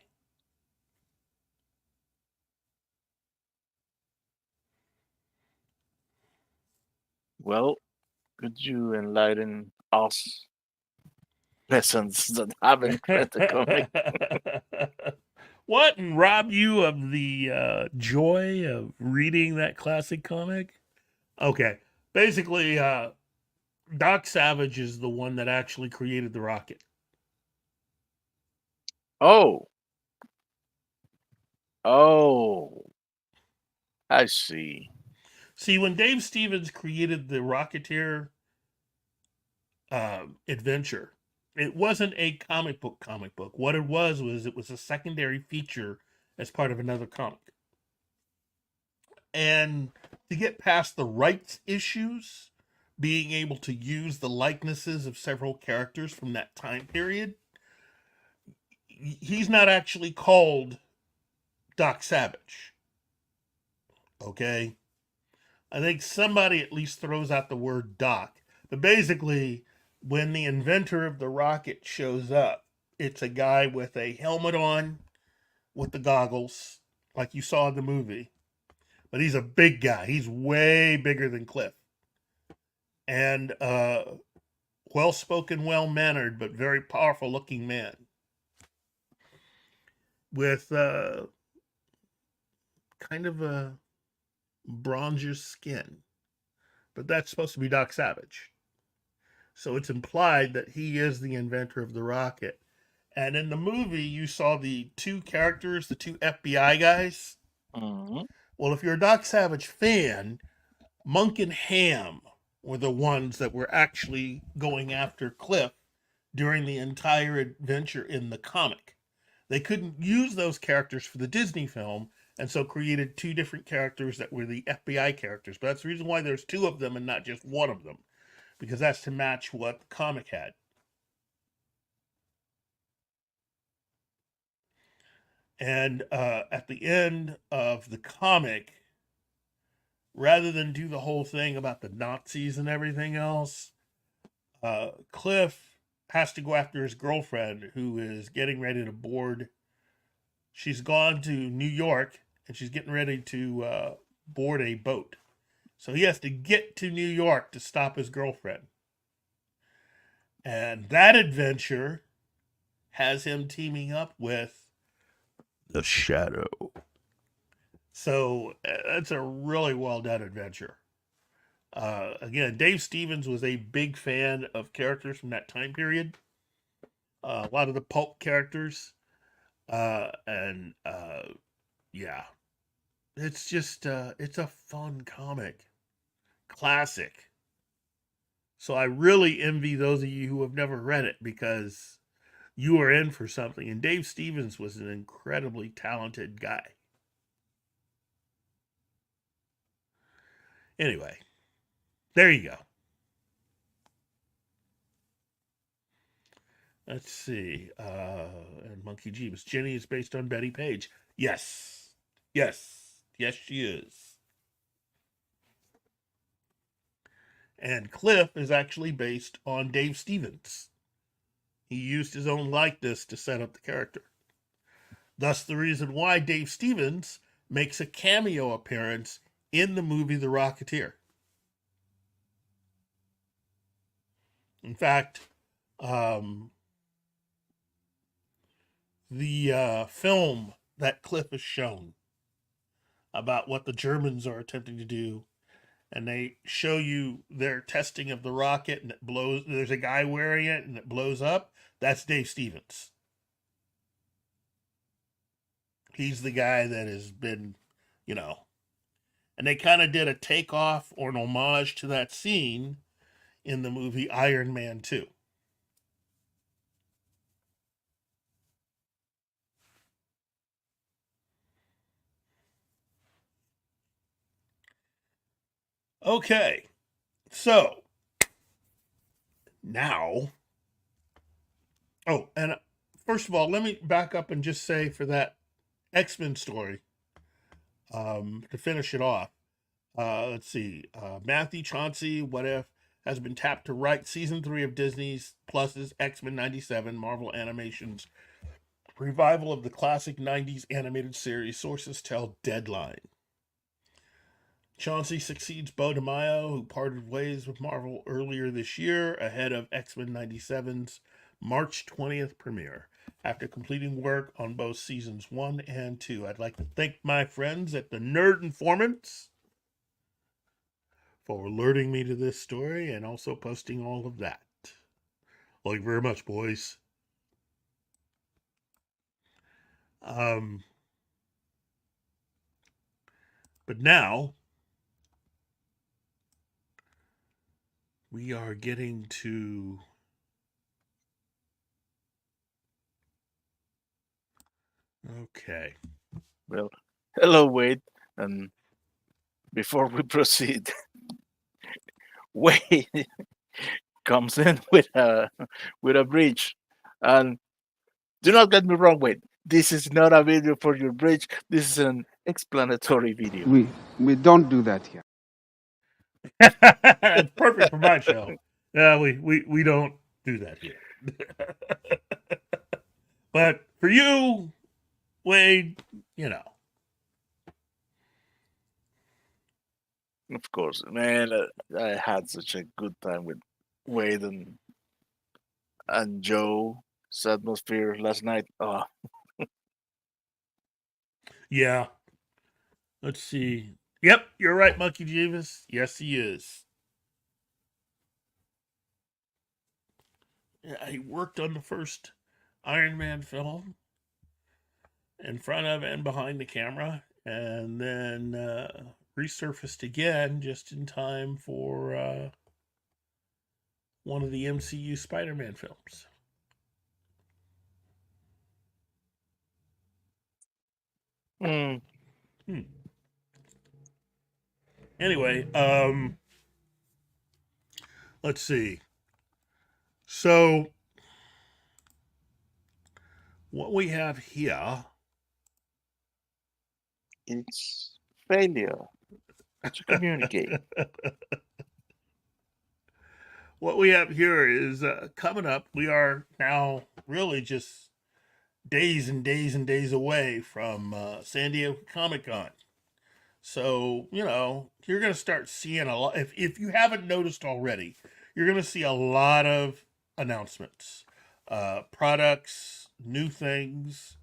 Well, could you enlighten us peasants that haven't read the comic? What, and rob you of the joy of reading that classic comic? Okay, basically, Doc Savage is the one that actually created the rocket. Oh. Oh. I see. See, when Dave Stevens created the Rocketeer adventure, it wasn't a comic book. What it was a secondary feature as part of another comic. And to get past the rights issues, being able to use the likenesses of several characters from that time period, he's not actually called Doc Savage. Okay? I think somebody at least throws out the word Doc. But basically, when the inventor of the rocket shows up, it's a guy with a helmet on, with the goggles, like you saw in the movie. But he's a big guy. He's way bigger than Cliff. And well-spoken, well-mannered, but very powerful-looking man. With kind of a bronzish skin. But that's supposed to be Doc Savage. So it's implied that he is the inventor of the rocket. And in the movie, you saw the two characters, the two FBI guys. Mm-hmm. Well, if you're a Doc Savage fan, Monk and Ham were the ones that were actually going after Cliff during the entire adventure in the comic. They couldn't use those characters for the Disney film, and so created two different characters that were the FBI characters. But that's the reason why there's two of them and not just one of them, because that's to match what the comic had. And at the end of the comic, rather than do the whole thing about the Nazis and everything else, Cliff has to go after his girlfriend, who is getting ready to board. She's gone to New York, and she's getting ready to board a boat. So he has to get to New York to stop his girlfriend. And that adventure has him teaming up with the Shadow. So that's a really well done adventure. Again, Dave Stevens was a big fan of characters from that time period. A lot of the pulp characters. Yeah. It's just, it's a fun comic. Classic. So I really envy those of you who have never read it, because you are in for something. And Dave Stevens was an incredibly talented guy. Anyway, there you go. Let's see. And Monkey Jeebus. Jenny is based on Betty Page. Yes. Yes. Yes, she is. And Cliff is actually based on Dave Stevens. He used his own likeness to set up the character. Thus the reason why Dave Stevens makes a cameo appearance in the movie The Rocketeer. In fact, the film that clip is shown about what the Germans are attempting to do, and they show you their testing of the rocket, and it blows. There's a guy wearing it, and it blows up. That's Dave Stevens. He's the guy that has been, and they kind of did a takeoff or an homage to that scene in the movie Iron Man 2. Okay, so now, and first of all, let me back up and just say for that X-Men story, to finish it off, let's see, Matthew Chauncey, What If, has been tapped to write season 3 of Disney's Plus's X-Men 97 Marvel Animation's revival of the classic 90s animated series, sources tell Deadline. Chauncey succeeds Bo DeMaio, who parted ways with Marvel earlier this year ahead of X-Men 97's March 20th premiere. After completing work on both seasons 1 and 2, I'd like to thank my friends at the Nerd Informants for alerting me to this story and also posting all of that. Thank you very much, boys. But now we are getting to okay. Well, hello, Wade. And before we proceed, Wade comes in with a bridge. And do not get me wrong, Wade. This is not a video for your bridge. This is an explanatory video. We don't do that here. It's perfect for my show. Yeah, we don't do that here. But for you, Wade, Of course, man. I had such a good time with Wade and Joe. Atmosphere last night. Oh, Yeah. Let's see. Yep, you're right, Monkey Jeeves. Yes, he is. Yeah, he worked on the first Iron Man film in front of and behind the camera, and then resurfaced again just in time for one of the MCU Spider-Man films. Anyway, let's see. So, what we have here, it's failure to communicate. What we have here is coming up. We are now really just days and days and days away from San Diego Comic-Con. So, you're going to start seeing a lot. If you haven't noticed already, you're going to see a lot of announcements, products, new things.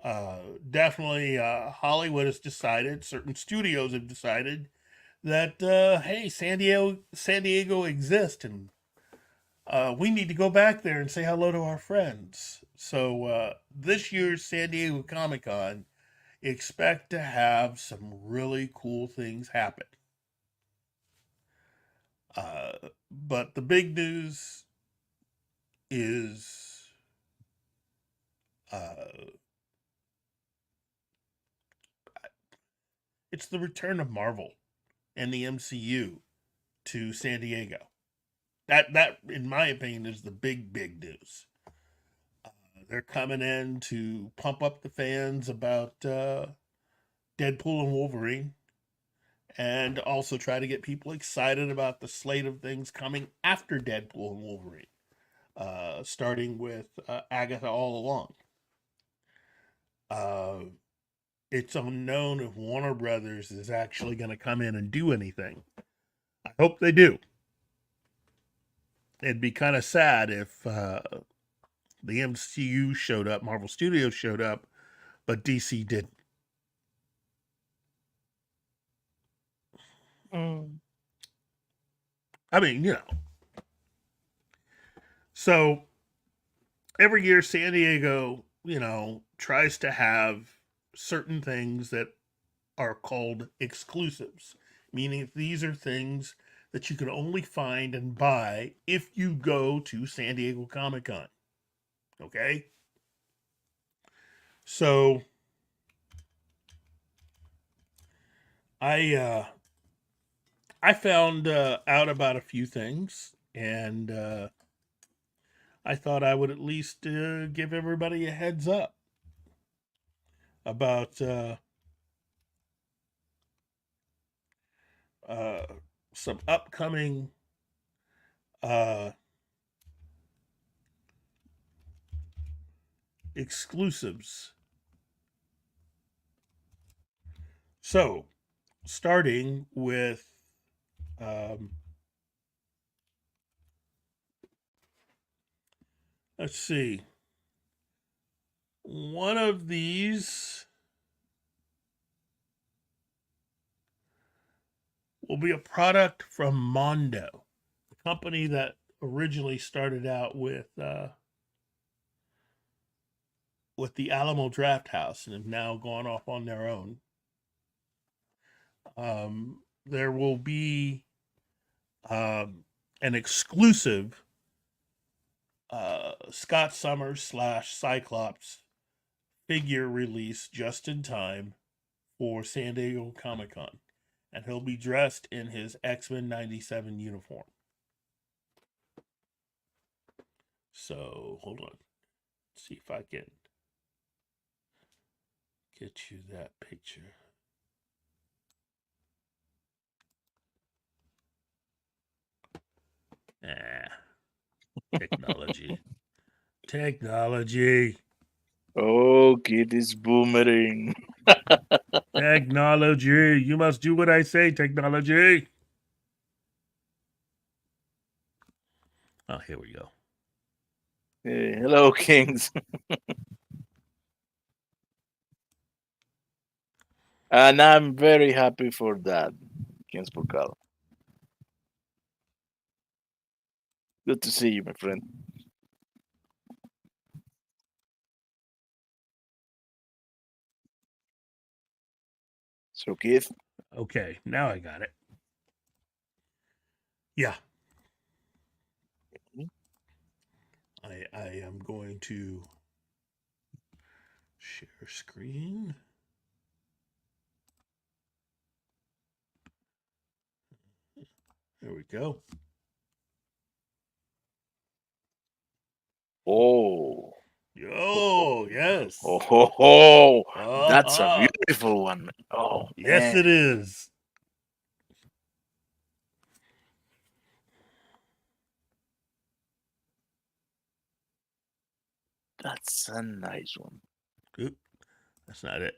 Definitely Hollywood has decided, certain studios have decided that, hey, San Diego exists, and we need to go back there and say hello to our friends. So this year's San Diego Comic-Con, expect to have some really cool things happen. But the big news is it's the return of Marvel and the MCU to San Diego. That, in my opinion, is the big news. They're coming in to pump up the fans about Deadpool and Wolverine, and also try to get people excited about the slate of things coming after Deadpool and Wolverine, starting with Agatha All Along. it's unknown if Warner Brothers is actually going to come in and do anything. I hope they do. It'd be kind of sad if the MCU showed up, Marvel Studios showed up, but DC didn't. I mean, you know. So every year, San Diego, you know, tries to have certain things that are called exclusives, meaning these are things that you can only find and buy if you go to San Diego Comic-Con. Okay? So I found out about a few things, and I thought I would at least give everybody a heads up about some upcoming exclusives. So, starting with let's see. One of these will be a product from Mondo, the company that originally started out with the Alamo Draft House and have now gone off on their own. There will be an exclusive Scott Summers / Cyclops figure release just in time for San Diego Comic-Con. And he'll be dressed in his X-Men 97 uniform. So, hold on. Let's see if I can get you that picture. Technology. Technology. Oh, kid is boomerang. Technology. You must do what I say, technology. Oh, here we go. Hey, hello, kings. And I'm very happy for that, Kings Porcalo. Good to see you, my friend. So, Keith. Okay, now I got it. Yeah. I am going to share screen. There we go. Oh. Oh, yes. Oh, that's a beautiful one. Oh, yes, man. it is. That's a nice one. Oop, that's not it.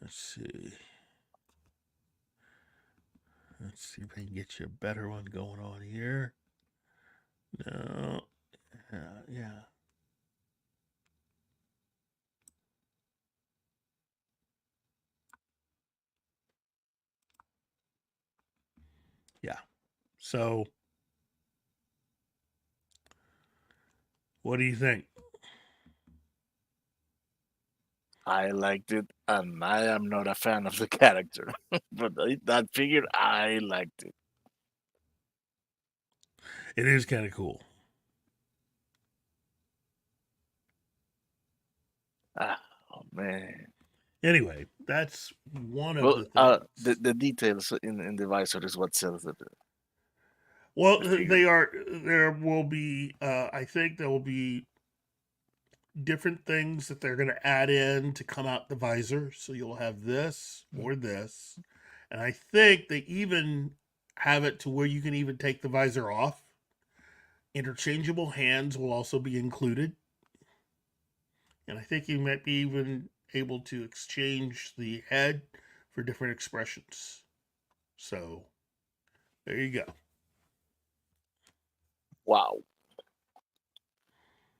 Let's see. Let's see if I can get you a better one going on here. No. Yeah. Yeah. So, what do you think? I liked it, and I am not a fan of the character, but that figure, I liked it. It is kind of cool. Oh man. Anyway, that's one of the things. The details in the visor is what sells it. Well, they are. There will be. I think there will be different things that they're going to add in to come out the visor. So you'll have this or this, and I think they even have it to where you can even take the visor off. Interchangeable hands will also be included, and I think you might be even able to exchange the head for different expressions. So there you go. Wow.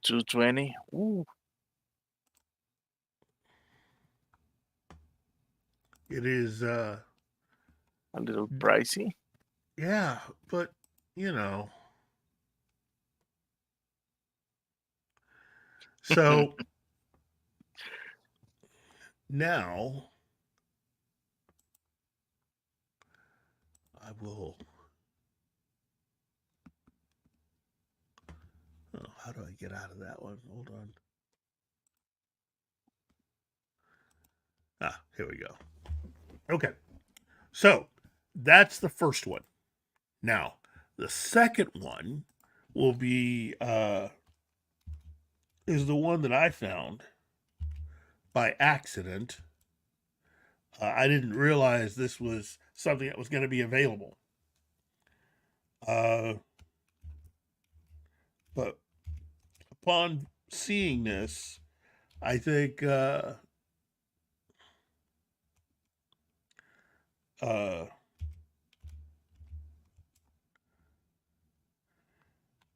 220. Ooh. It is A little pricey. yeah, but you know. So now I will. Oh, how do I get out of that one? Hold on. Ah, here we go. Okay. So that's the first one. Now, the second one will be is the one that I found by accident. I didn't realize this was something that was going to be available. But upon seeing this, I think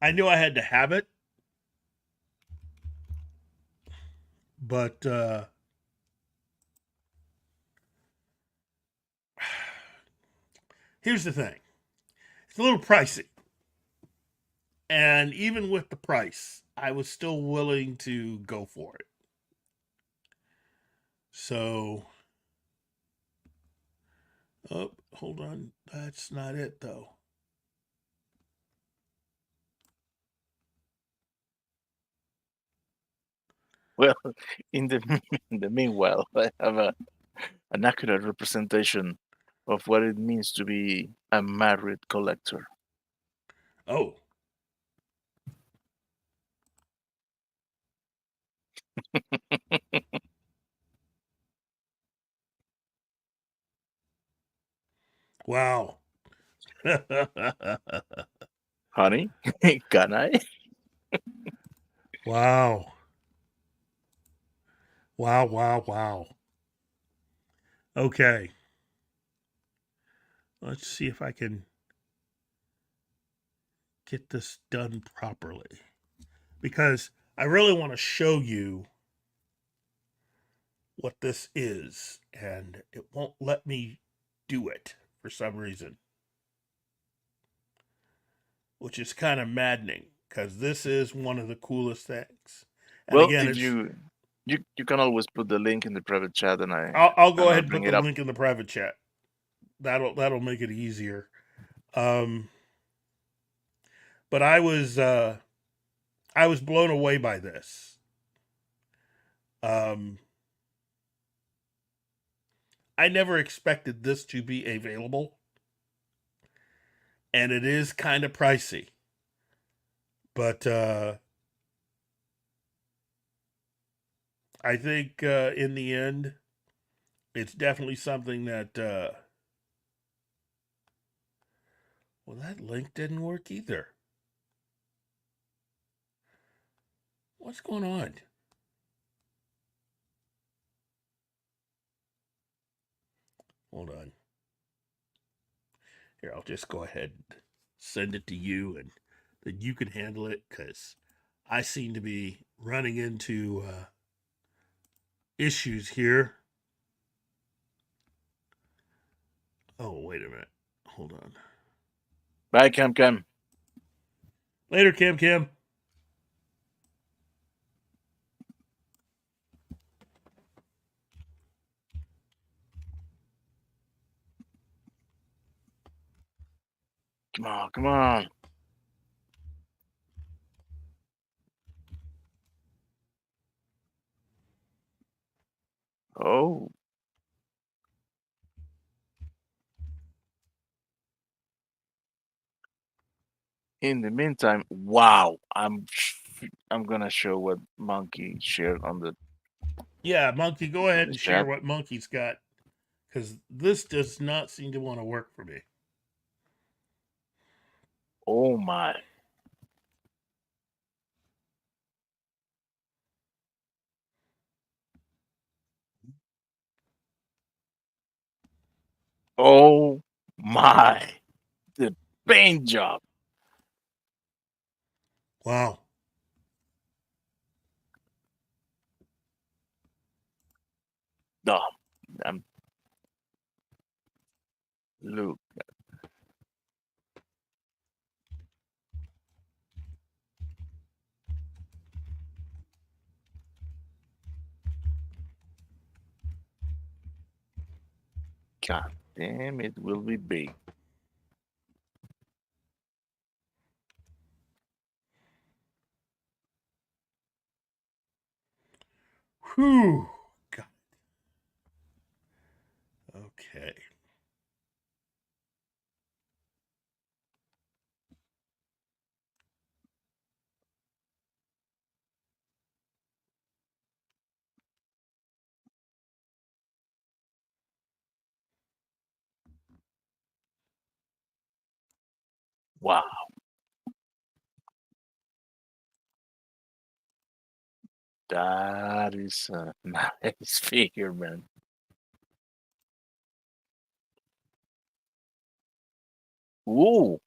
I knew I had to have it, but here's the thing. It's a little pricey. And even with the price, I was still willing to go for it. So, oh, hold on. That's not it, though. Well, in the in the meanwhile, I have an accurate representation of what it means to be a married collector. Oh. Wow. Honey, can I? Wow. Wow, wow, wow. Okay. Let's see if I can get this done properly. Because I really want to show you what this is, and it won't let me do it for some reason. Which is kind of maddening, because this is one of the coolest things. And Well, again, if it's you can always put the link in the private chat, and I'll go and I'll ahead and bring put it the up. link in the private chat. That'll make it easier. But I was blown away by this. I never expected this to be available, and it is kind of pricey. But I think in the end, it's definitely something that. Well, that link didn't work either. What's going on? Hold on. Here, I'll just go ahead and send it to you, and then you can handle it, because I seem to be running into issues here. Oh, wait a minute. Hold on. Bye, Cam Cam. Later, Kim Kim. Come on, come on. Oh. In the meantime, wow, I'm gonna show what Monkey shared on the Yeah, Monkey, go ahead and share chat. what Monkey's got, because this does not seem to want to work for me. Oh my. Oh my, the paint job. Wow. Oh, I'm, look. God damn, it will be big. Whew. God. Okay. Wow, that is a nice figure, man. Ooh,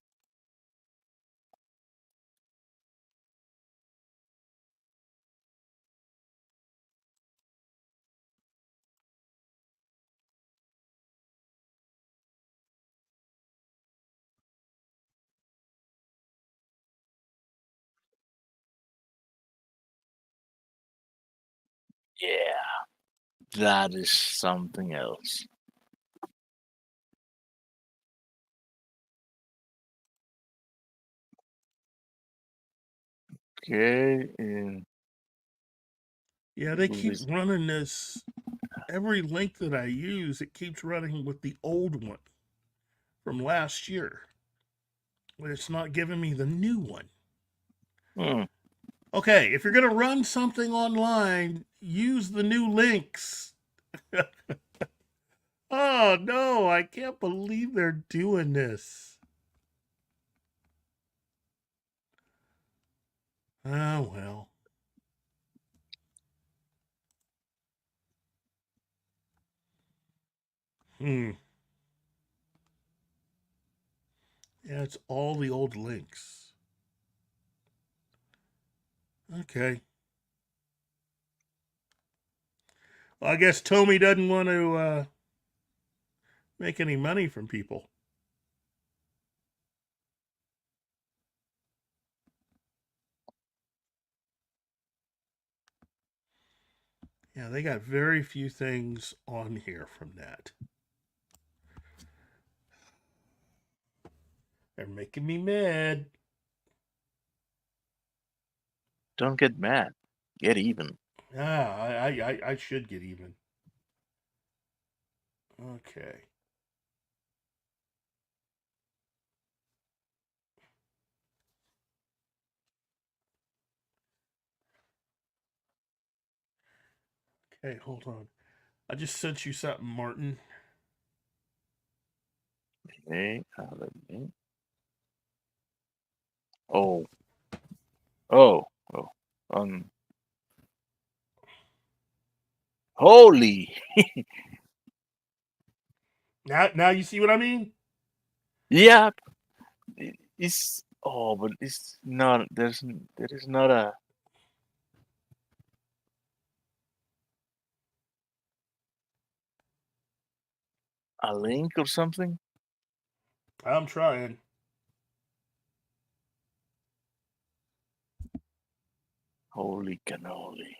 yeah, that is something else. Okay, and Yeah, they will keep this, running this. Every link that I use, it keeps running with the old one from last year. But it's not giving me the new one. hmm, Okay, if you're going to run something online, use the new links. Oh, no, I can't believe they're doing this. Oh, well. Hmm. Yeah, it's all the old links. Okay. Well, I guess Tommy doesn't want to make any money from people. Yeah, they got very few things on here from that. They're making me mad. don't get mad, get even. Ah, I should get even. Okay. Okay, hold on. I just sent you something, Martin. Okay, let me. Oh, oh, oh, um, holy, Now you see what I mean? yeah, it's but it's not. There is not a link or something. I'm trying. Holy cannoli.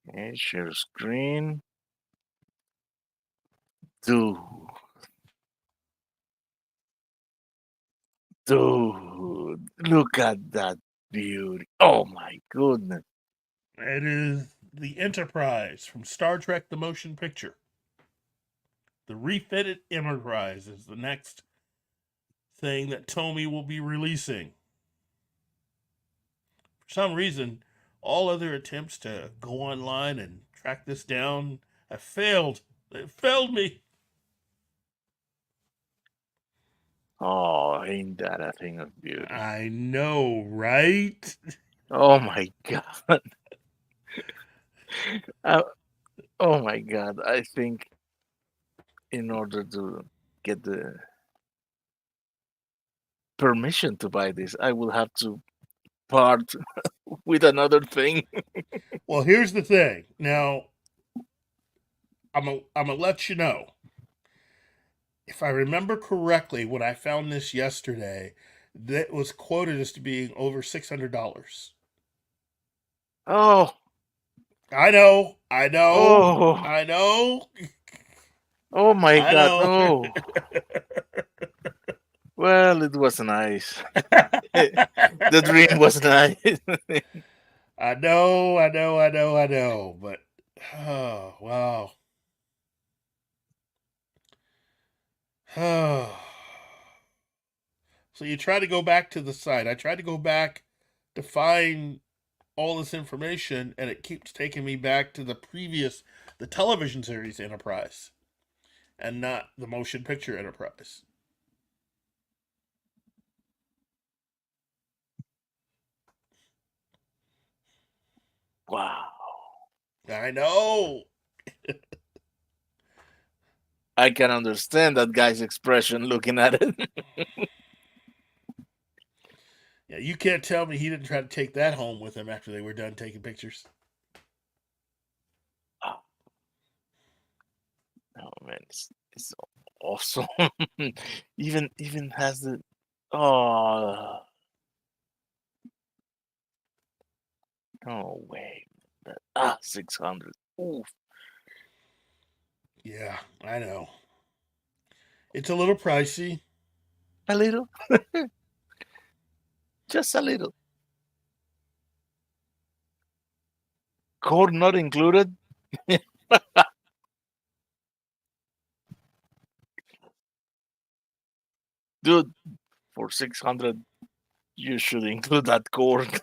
Okay, share screen. Dude, dude, look at that beauty. Oh my goodness. It is the Enterprise from Star Trek the Motion Picture. The refitted Enterprise is the next thing that Tommy will be releasing. For some reason, all other attempts to go online and track this down have failed. They failed me. Oh, ain't that a thing of beauty? I know, right? Oh my god. Uh, oh my god. I think in order to get the permission to buy this, I will have to part with another thing. Well, here's the thing. Now, I'm gonna let you know. If I remember correctly, when I found this yesterday, that was quoted as to being over $600. Oh, I know, oh, I know, oh my I God! know. No. Well, it was nice. The dream was nice. I know. But oh wow. So you try to go back to the site. I tried to go back to find all this information, and it keeps taking me back to the television series Enterprise, and not the motion picture Enterprise. Wow. I know. I can understand that guy's expression looking at it. Yeah, you can't tell me he didn't try to take that home with him after they were done taking pictures. Oh man, it's awesome. even has the oh no way. 600. Oof. Yeah, I know. It's a little pricey. A little. Just a little. Cord not included. Dude, for 600 you should include that cord.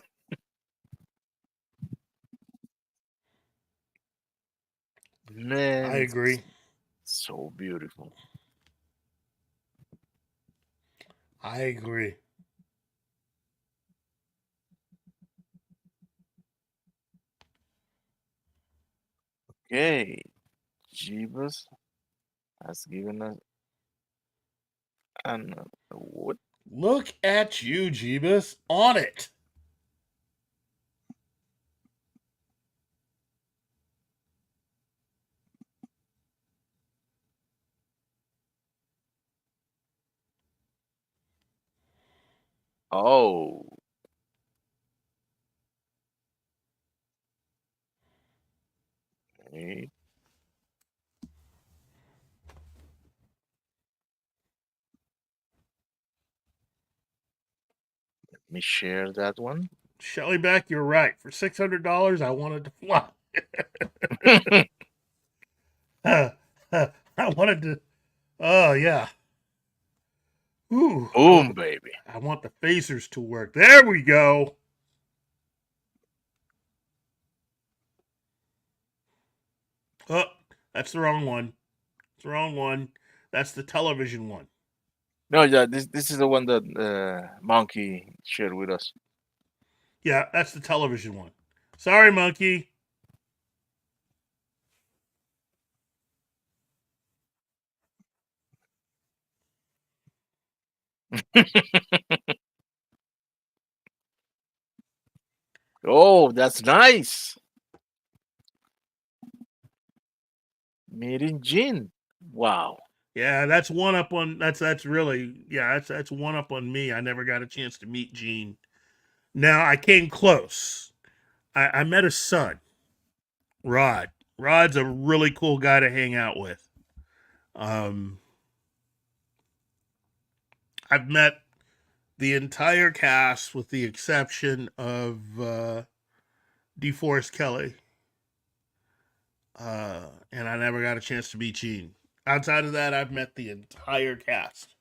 Man, I agree. so beautiful. I agree. Okay. Jeebus has given us an what? Look at you, Jeebus, on it. Oh. Okay. Let me share that one. Shelly Beck, you're right. For $600, I wanted to fly. I wanted to. Oh yeah. Ooh. Boom, baby. I want the phasers to work. There we go. Oh, that's the wrong one. It's the wrong one. That's the television one. No, yeah, this is the one that Monkey shared with us. Yeah, that's the television one. Sorry, Monkey. Oh, that's nice. Made in Jin. Wow. Yeah, that's one up on that's really that's one up on me. I never got a chance to meet Gene. Now I came close. I met his son, Rod. Rod's a really cool guy to hang out with. I've met the entire cast with the exception of DeForest Kelly. And I never got a chance to meet Gene. Outside of that, I've met the entire cast.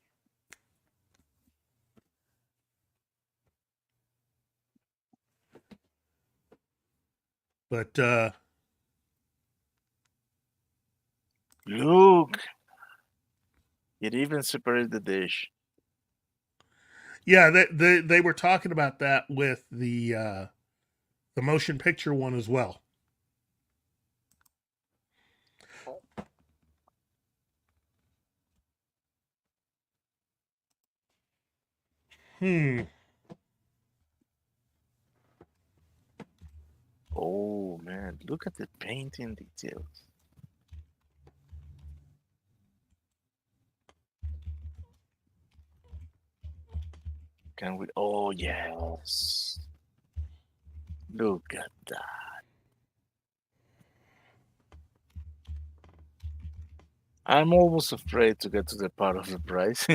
But Look. It even separated the dish. yeah, they were talking about that with the motion picture one as well. Oh man, look at the painting details. Can we? Oh yes. Look at that. I'm almost afraid to get to the part of the price.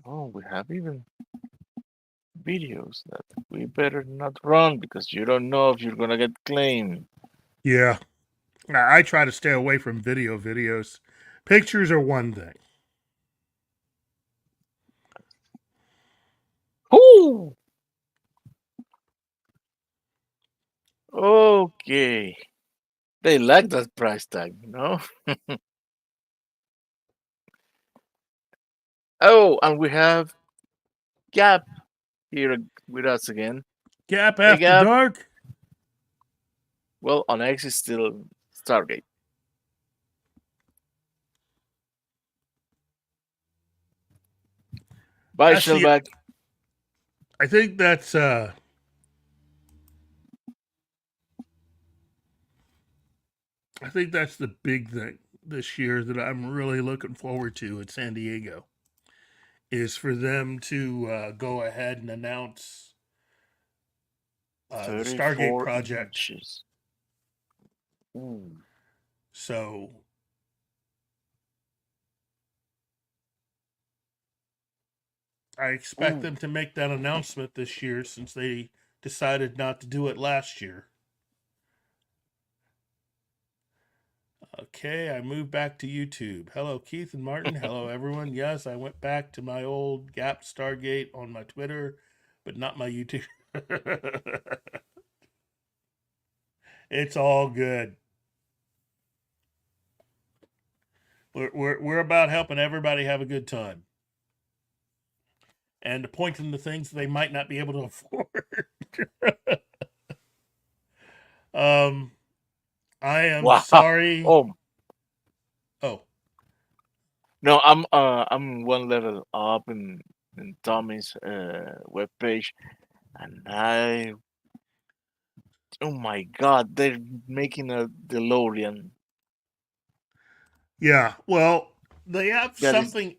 Oh, we have even videos that we better not run because you don't know if you're gonna get claimed. Yeah. I try to stay away from videos. Pictures are one thing. Ooh. Okay. They like that price tag, you know? Oh, and we have Gap here with us again. Gap Hey, After Gap. Dark. Well, on X is still Stargate. Bye, That's the- Shellback. I think that's the big thing this year that I'm really looking forward to at San Diego is for them to go ahead and announce the Stargate 34 project. inches. Ooh. So I expect them to make that announcement this year since they decided not to do it last year. Okay, I moved back to YouTube. Hello, Keith and Martin. Hello, everyone. Yes, I went back to my old Gap Stargate on my Twitter, but not my YouTube. It's all good. We're about helping everybody have a good time, and pointing to things they might not be able to afford. I am sorry. Oh Oh, no, I'm one level up in Tommy's webpage, and oh my God, they're making a DeLorean. yeah. Well, they have That is something.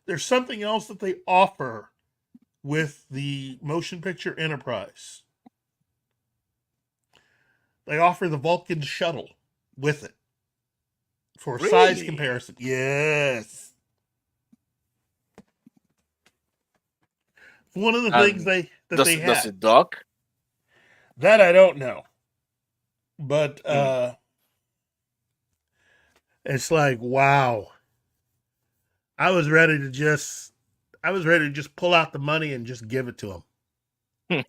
There's something else that they offer with the Motion Picture Enterprise. They offer the Vulcan shuttle with it for size really. comparison. Yes. One of the things And they does have. it dock? That I don't know. But it's like, wow. I was ready to just pull out the money and just give it to them.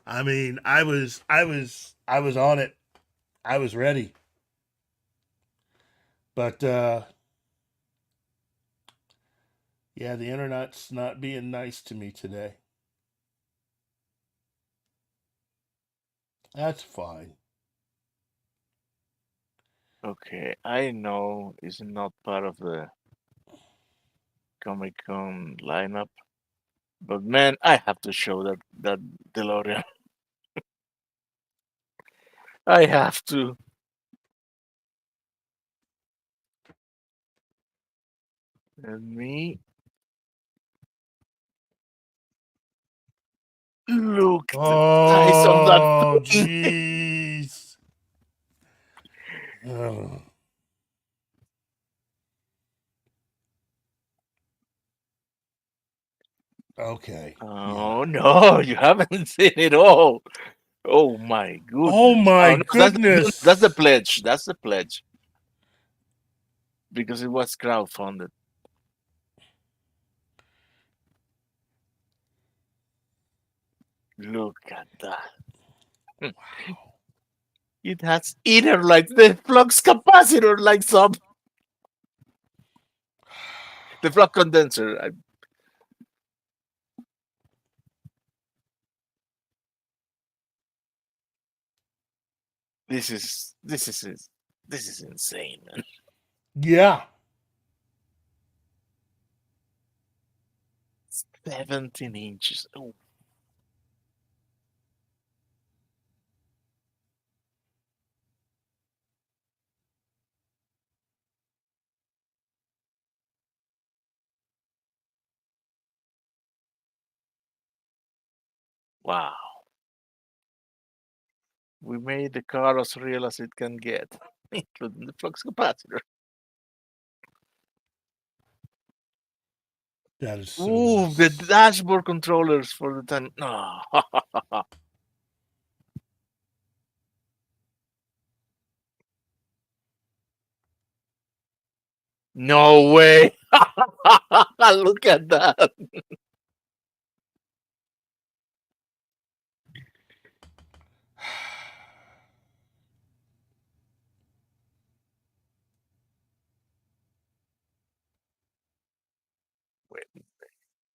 I mean, I was on it. I was ready. But yeah, the internet's not being nice to me today. That's fine. Okay, I know it's not part of the Comic Con lineup, but man, I have to show that DeLorean. I have to. Let me look at the size of that Oh, thing. jeez. Oh. Okay. Oh no, you haven't seen it all. Oh my goodness. Oh my no, goodness. That's the pledge. That's the pledge. Because it was crowdfunded. Look at that. Wow. It has inner like the flux capacitor like some. The flux condenser. This is insane, man. Yeah. 17 inches. Oh. Wow. We made the car as real as it can get, including the flux capacitor. That is so Ooh, the nice. dashboard controllers for the time. No. No way. Look at that. Wait,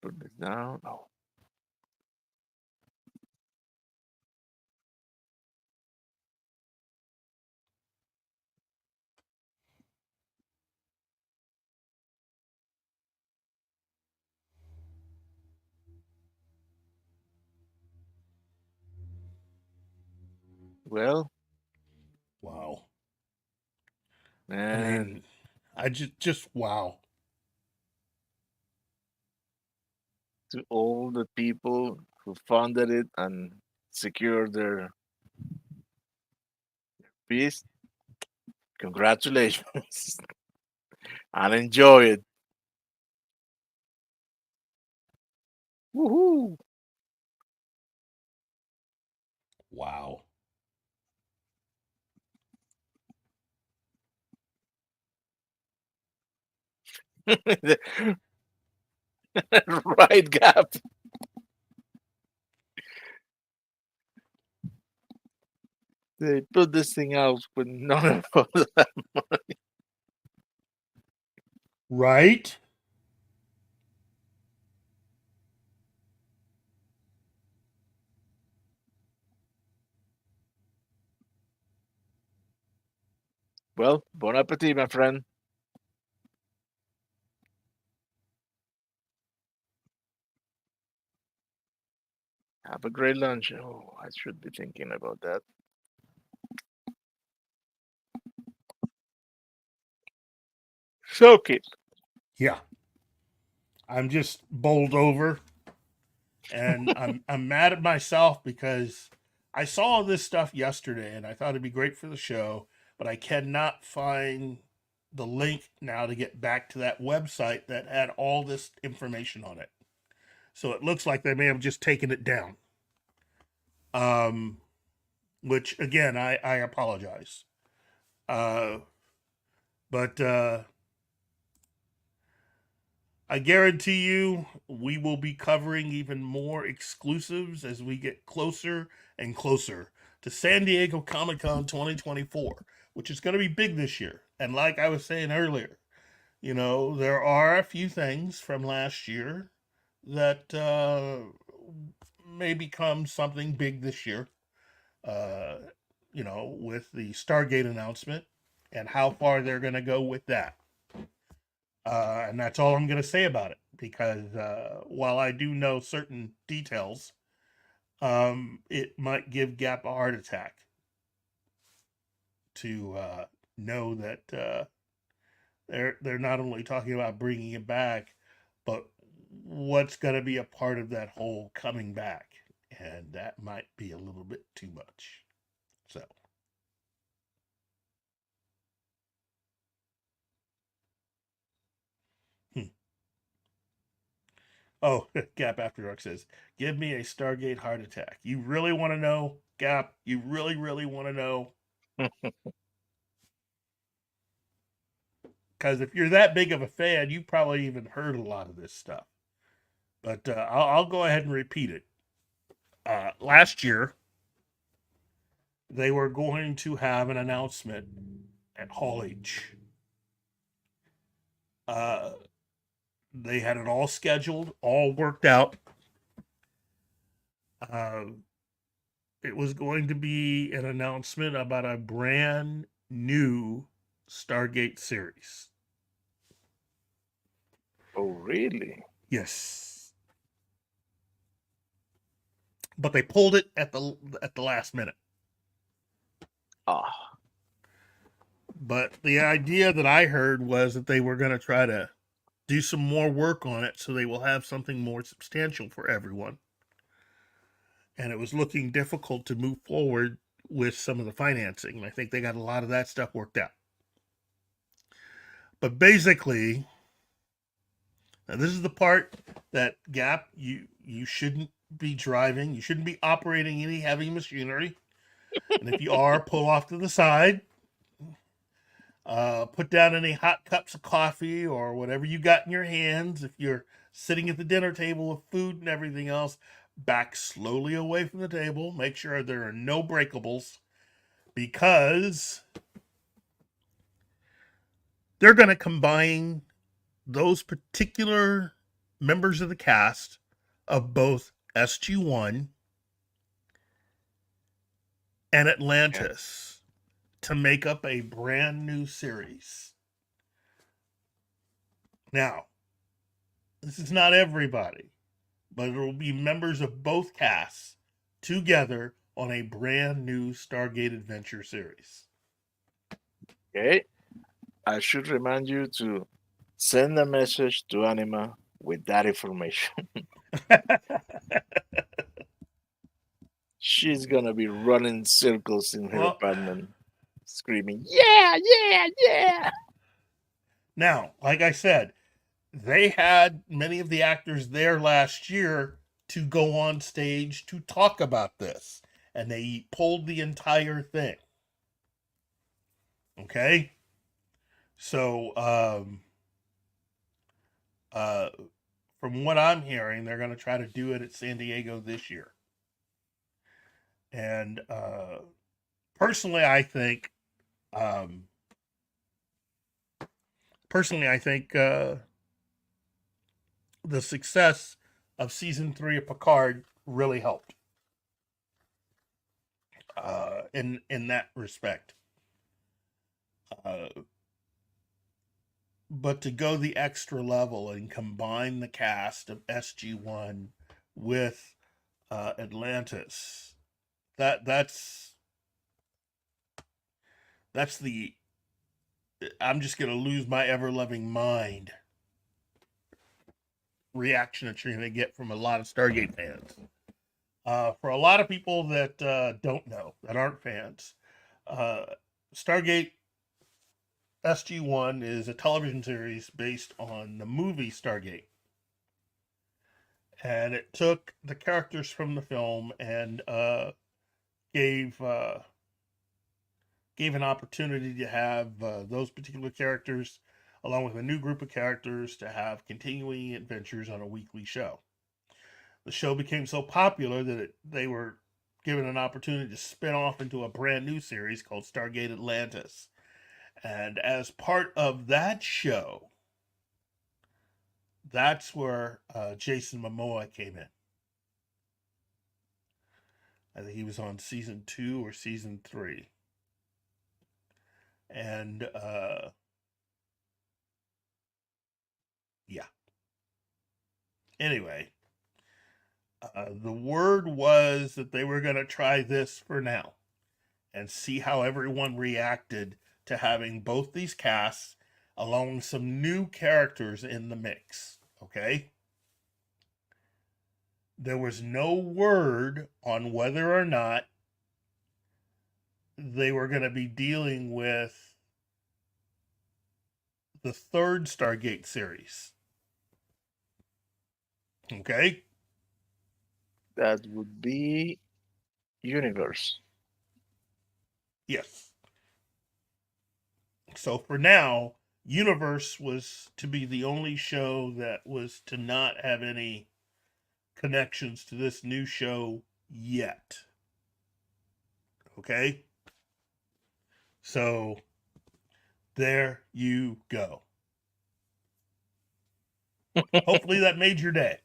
put this down. Oh. Well, Wow. I man. mean, I just wow. To all the people who funded it and secured their peace, congratulations and enjoy it. Woohoo! Wow. Right, Gap. They put this thing out with none of that money. Right? Well, bon appetit, my friend. Have a great lunch. Oh, I should be thinking about that. Soak it. Yeah. I'm just bowled over, and I'm mad at myself because I saw this stuff yesterday and I thought it'd be great for the show, but I cannot find the link now to get back to that website that had all this information on it. So it looks like they may have just taken it down. Which again, I apologize. But I guarantee you we will be covering even more exclusives as we get closer and closer to San Diego Comic Con 2024, which is going to be big this year. And like I was saying earlier, you know, there are a few things from last year that may become something big this year. Uh, you know, with the Stargate announcement and how far they're going to go with that. And that's all I'm going to say about it because while I do know certain details, it might give Gap a heart attack to know that they're not only talking about bringing it back, but what's going to be a part of that whole coming back, and that might be a little bit too much. So. Oh, Gap After Dark says, give me a Stargate heart attack. You really want to know, Gap? You really, really want to know? Because if you're that big of a fan, you probably even heard a lot of this stuff. But I'll go ahead and repeat it. Last year, they were going to have an announcement at Hall H. They had it all scheduled, all worked out. It was going to be an announcement about a brand new Stargate series. Oh, really? Yes. But they pulled it at the last minute. Ah, But the idea that I heard was that they were going to try to do some more work on it so they will have something more substantial for everyone. And it was looking difficult to move forward with some of the financing. I think they got a lot of that stuff worked out. But basically, now this is the part that Gap, you shouldn't be driving. You shouldn't be operating any heavy machinery. And if you are, pull off to the side. Put down any hot cups of coffee or whatever you got in your hands. If you're sitting at the dinner table with food and everything else, back slowly away from the table. Make sure there are no breakables, because they're going to combine those particular members of the cast of both SG-1 and Atlantis to make up a brand new series. Now, this is not everybody, but it will be members of both casts together on a brand new Stargate Adventure series. okay. I should remind you to send a message to Anima with that information. She's gonna be running circles in her Well, apartment, screaming, "Yeah, yeah, yeah!" now, like I said, they had many of the actors there last year to go on stage to talk about this, and they pulled the entire thing. Okay? So, from what I'm hearing, they're going to try to do it at San Diego this year. And personally, I think the success of season 3 of Picard really helped in that respect. But to go the extra level and combine the cast of SG-1 with Atlantis, that's the, I'm just going to lose my ever-loving mind reaction that you're going to get from a lot of Stargate fans. For a lot of people that don't know, that aren't fans, Stargate SG-1 is a television series based on the movie Stargate. And it took the characters from the film and gave an opportunity to have those particular characters, along with a new group of characters, to have continuing adventures on a weekly show. The show became so popular that they were given an opportunity to spin off into a brand new series called Stargate Atlantis. And as part of that show, that's where Jason Momoa came in. I think he was on season 2 or season 3. And yeah. Anyway, the word was that they were going to try this for now and see how everyone reacted to having both these casts along with some new characters in the mix. Okay? There was no word on whether or not they were going to be dealing with the third Stargate series. Okay? That would be Universe. Yes. So for now, Universe was to be the only show that was to not have any connections to this new show yet. Okay? So there you go. Hopefully that made your day.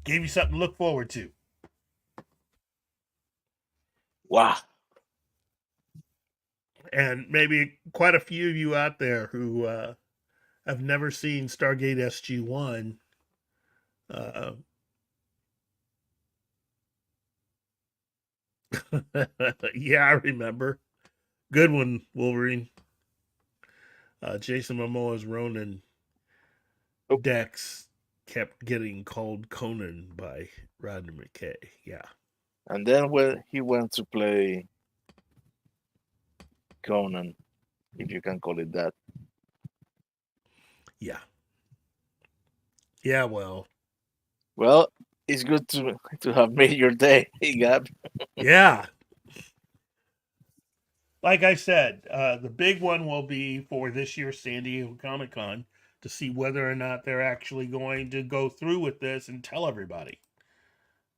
Gave you something to look forward to. Wow. And maybe quite a few of you out there who have never seen Stargate SG-1. Yeah, I remember. Good one, Wolverine. Jason Momoa's Ronan Dex kept getting called Conan by Rodney McKay. Yeah. And then when he went to play Conan, if you can call it that. Yeah. Yeah, well. Well, it's good to have made your day, Gab. Yeah. Like I said, the big one will be for this year's San Diego Comic-Con to see whether or not they're actually going to go through with this and tell everybody.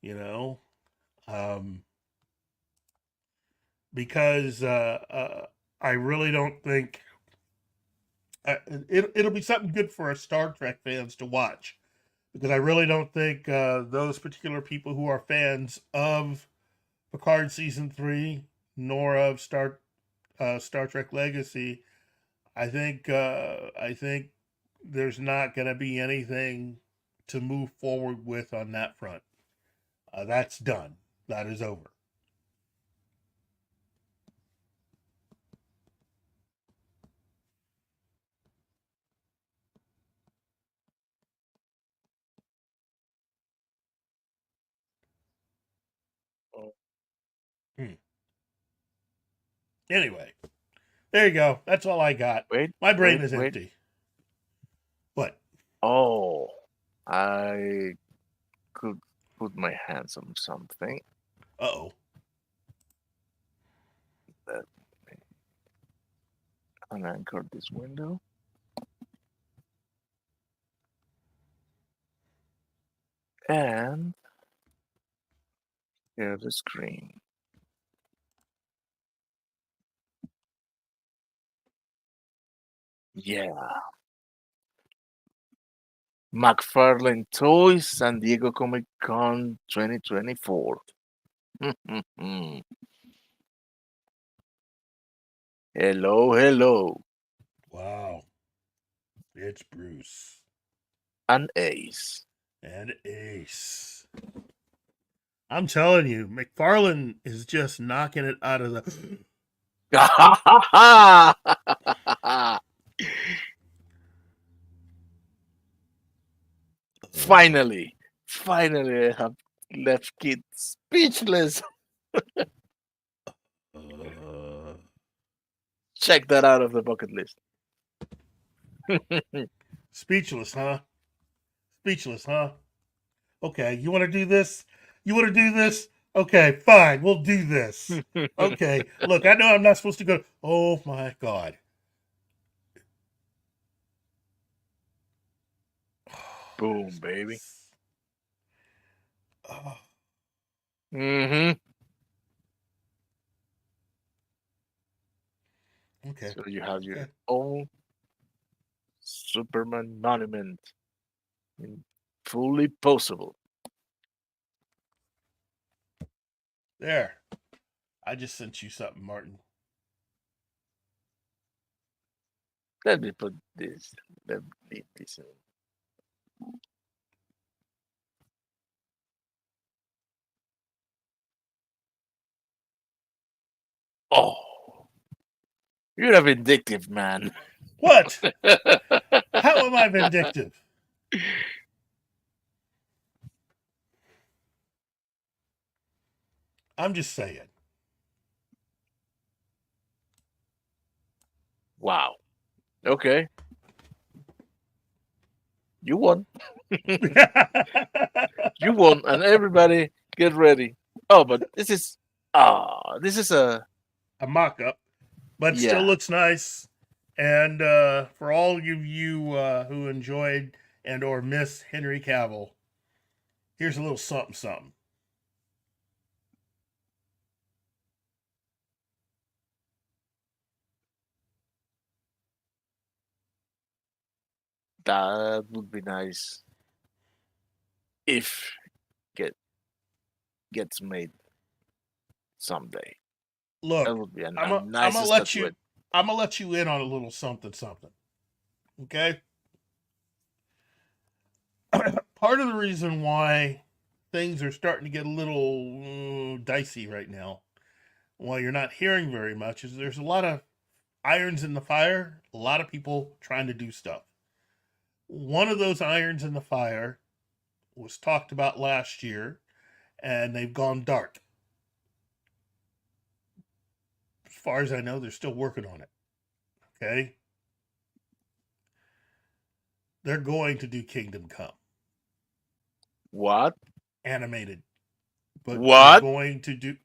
You know? Because I really don't think it'll be something good for our Star Trek fans to watch, because I really don't think those particular people who are fans of Picard season 3 nor of Star Trek Legacy, I think there's not going to be anything to move forward with on that front. That's done. That is over. Anyway, there you go. That's all I got. My brain is empty. What? Oh, I could put my hands on something. Uh-oh. Let me unanchor this window. And share the screen. Yeah. McFarlane Toys, San Diego Comic Con 2024. Hello, hello. Wow. It's Bruce. And Ace. And Ace. I'm telling you, McFarlane is just knocking it out of the... Finally, I have left Kid speechless. Check that out of the bucket list. Speechless, huh? Speechless, huh? Okay, you want to do this? You want to do this? Okay, fine, we'll do this. Okay, look, I know I'm not supposed to go. Oh my God. Boom, baby. Oh. Mm-hmm. Okay. So you have your own Superman monument, fully posable. There. I just sent you something, Martin. Let me put this. Let me leave this in. Oh, you're a vindictive man. What? How am I vindictive? I'm just saying. Wow. Okay. You won. You won, and everybody get ready. Oh, but this is a mock-up, but still looks nice. And for all of you who enjoyed and or miss Henry Cavill, here's a little something something. That would be nice if get gets made someday. That Look, would be a I'm nice gonna let you statuette. I'm gonna let you in on a little something something. Okay? Part of the reason why things are starting to get a little dicey right now, why you're not hearing very much, is there's a lot of irons in the fire, a lot of people trying to do stuff. One of those irons in the fire was talked about last year, and they've gone dark. As far as I know, they're still working on it. Okay? They're going to do Kingdom Come What? animated, but they're What? going to do.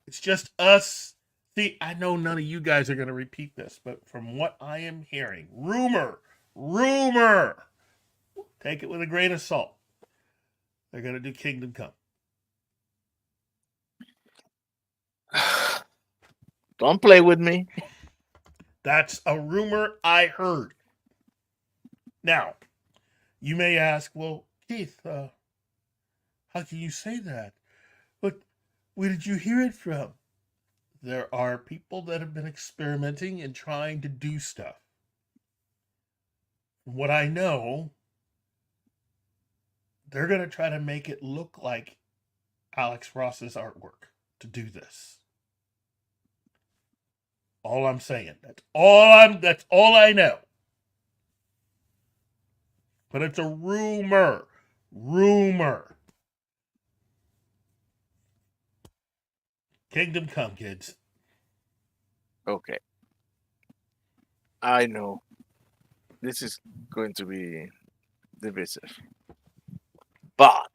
It's just us. See, I know none of you guys are going to repeat this, but from what I am hearing, rumor, take it with a grain of salt. They're going to do Kingdom Come. Don't play with me. That's a rumor I heard. Now, you may ask, well, Keith, how can you say that? But where did you hear it from? There are people that have been experimenting and trying to do stuff. From what I know, they're going to try to make it look like Alex Ross's artwork to do this. All I'm saying. That's all I know. But it's a rumor. Kingdom Come, kids. Okay. I know this is going to be divisive. But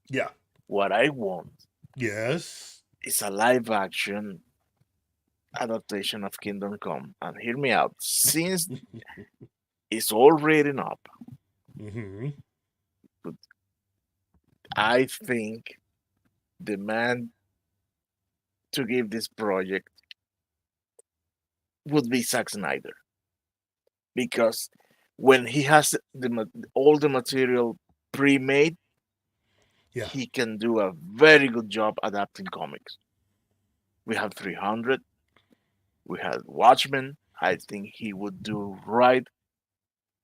Yeah. what I want Yes. is a live action adaptation of Kingdom Come. And hear me out. Since it's all written up, Mm-hmm. I think the man to give this project would be Zack Snyder. Because when he has all the material pre-made, Yeah. he can do a very good job adapting comics. We have 300. We had Watchmen. I think he would do right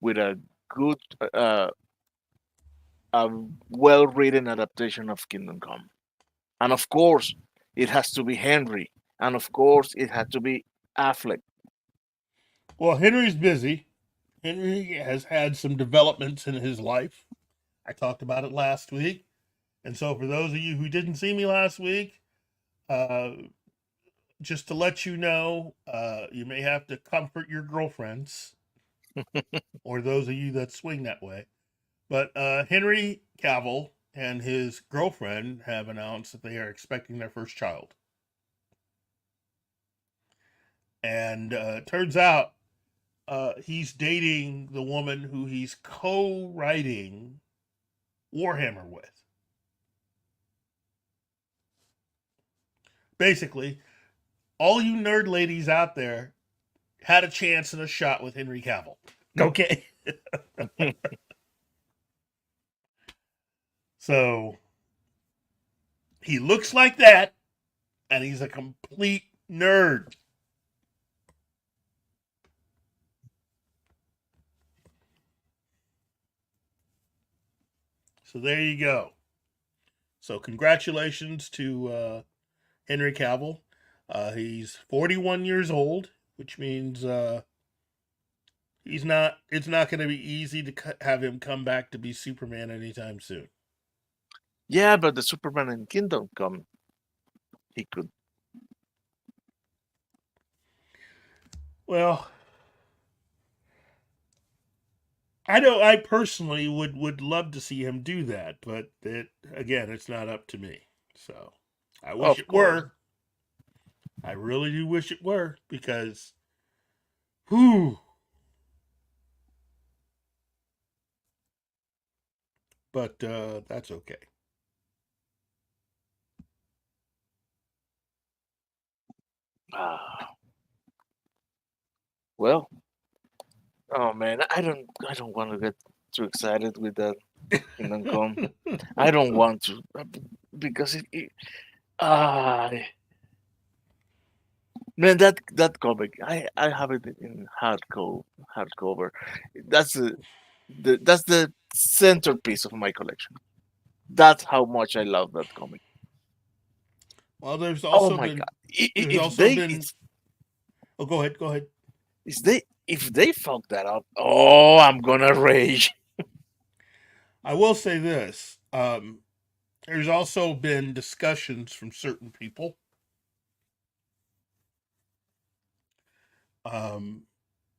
with a good, a well-written adaptation of Kingdom Come. And of course, it has to be Henry. And of course, it had to be Affleck. Well, Henry's busy. Henry has had some developments in his life. I talked about it last week. And so, for those of you who didn't see me last week, just to let you know, you may have to comfort your girlfriends or those of you that swing that way. But Henry Cavill and his girlfriend have announced that they are expecting their first child. And turns out he's dating the woman who he's co-writing Warhammer with. Basically, all you nerd ladies out there had a chance and a shot with Henry Cavill. Okay. So he looks like that, and he's a complete nerd. So there you go. So congratulations to Henry Cavill. He's 41 years old, which means it's not going to be easy to have him come back to be Superman anytime soon. Yeah, but the Superman in Kingdom Come, he could. Well, I know I personally would love to see him do that, but it's not up to me. So I wish Of it course. were. I really do wish it were, because whew. But that's okay. Well, Oh man, I don't want to get too excited with that Kingdom Come. I don't want to because ah man, that comic, I have it in hardcover. That's that's the centerpiece of my collection. That's how much I love that comic. Well, there's Oh also my been god! there's If also they been. Oh, go ahead. Go ahead. if they fuck that up, oh, I'm gonna rage. I will say this. There's also been discussions from certain people um,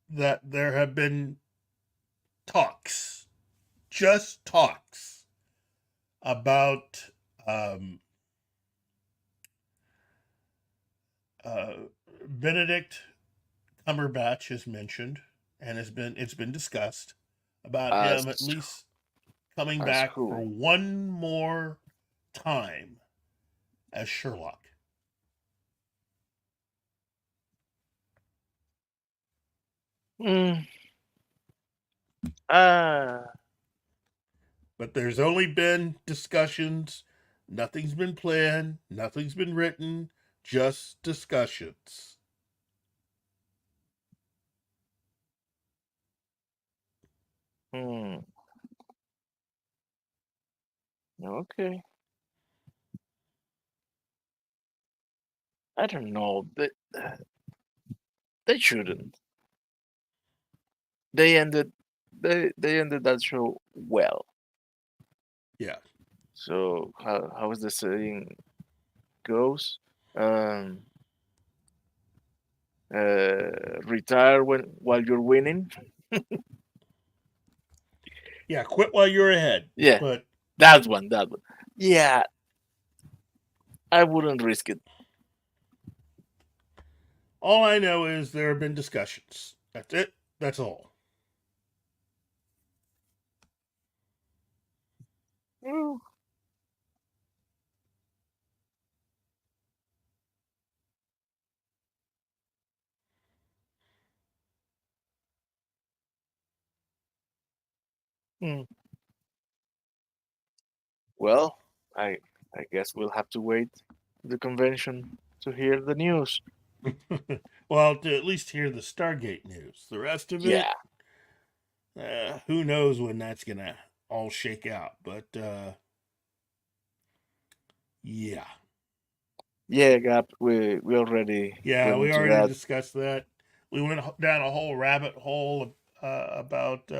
that there have been talks, just talks, about um, uh, Benedict Cumberbatch is mentioned and it's been discussed about As him at least coming as back for who? one more time as Sherlock. Mm, ah, But there's only been discussions. Nothing's been planned. Nothing's been written. Just discussions. hmm. Okay. I don't know. They shouldn't. They ended they ended that show well. Yeah. So how is the saying goes? Um, retire while you're winning. Yeah. Quit while you're ahead. Yeah, But that one. That one. Yeah, I wouldn't risk it. all I know is there have been discussions. That's it. That's all. Mm, mm. Well, I I guess we'll have to wait the convention to hear the news. Well, to at least hear the Stargate news. The rest of it, Yeah, who knows when that's going to all shake out. But yeah. yeah, Gap. We already Yeah, went we into already that. discussed that. We went down a whole rabbit hole about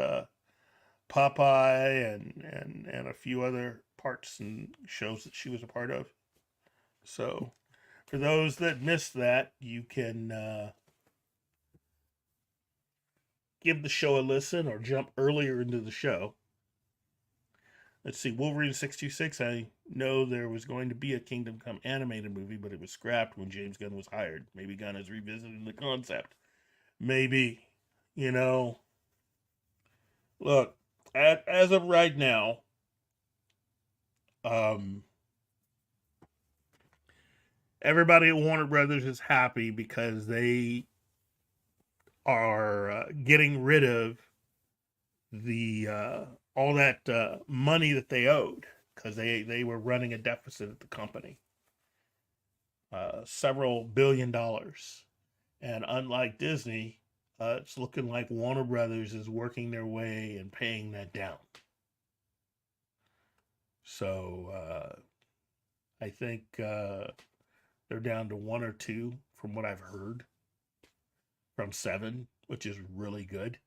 Popeye and a few other parts and shows that she was a part of. So, for those that missed that, you can give the show a listen or jump earlier into the show. Let's see, Wolverine 626. I know there was going to be a Kingdom Come animated movie, but it was scrapped when James Gunn was hired. Maybe Gunn is revisiting the concept. Maybe, you know, look, as of right now, um, everybody at Warner Brothers is happy because they are getting rid of the all that money that they owed because they were running a deficit at the company, several $billion, and unlike Disney, it's looking like Warner Brothers is working their way and paying that down. So I think they're down to one or two from what I've heard from seven, which is really good.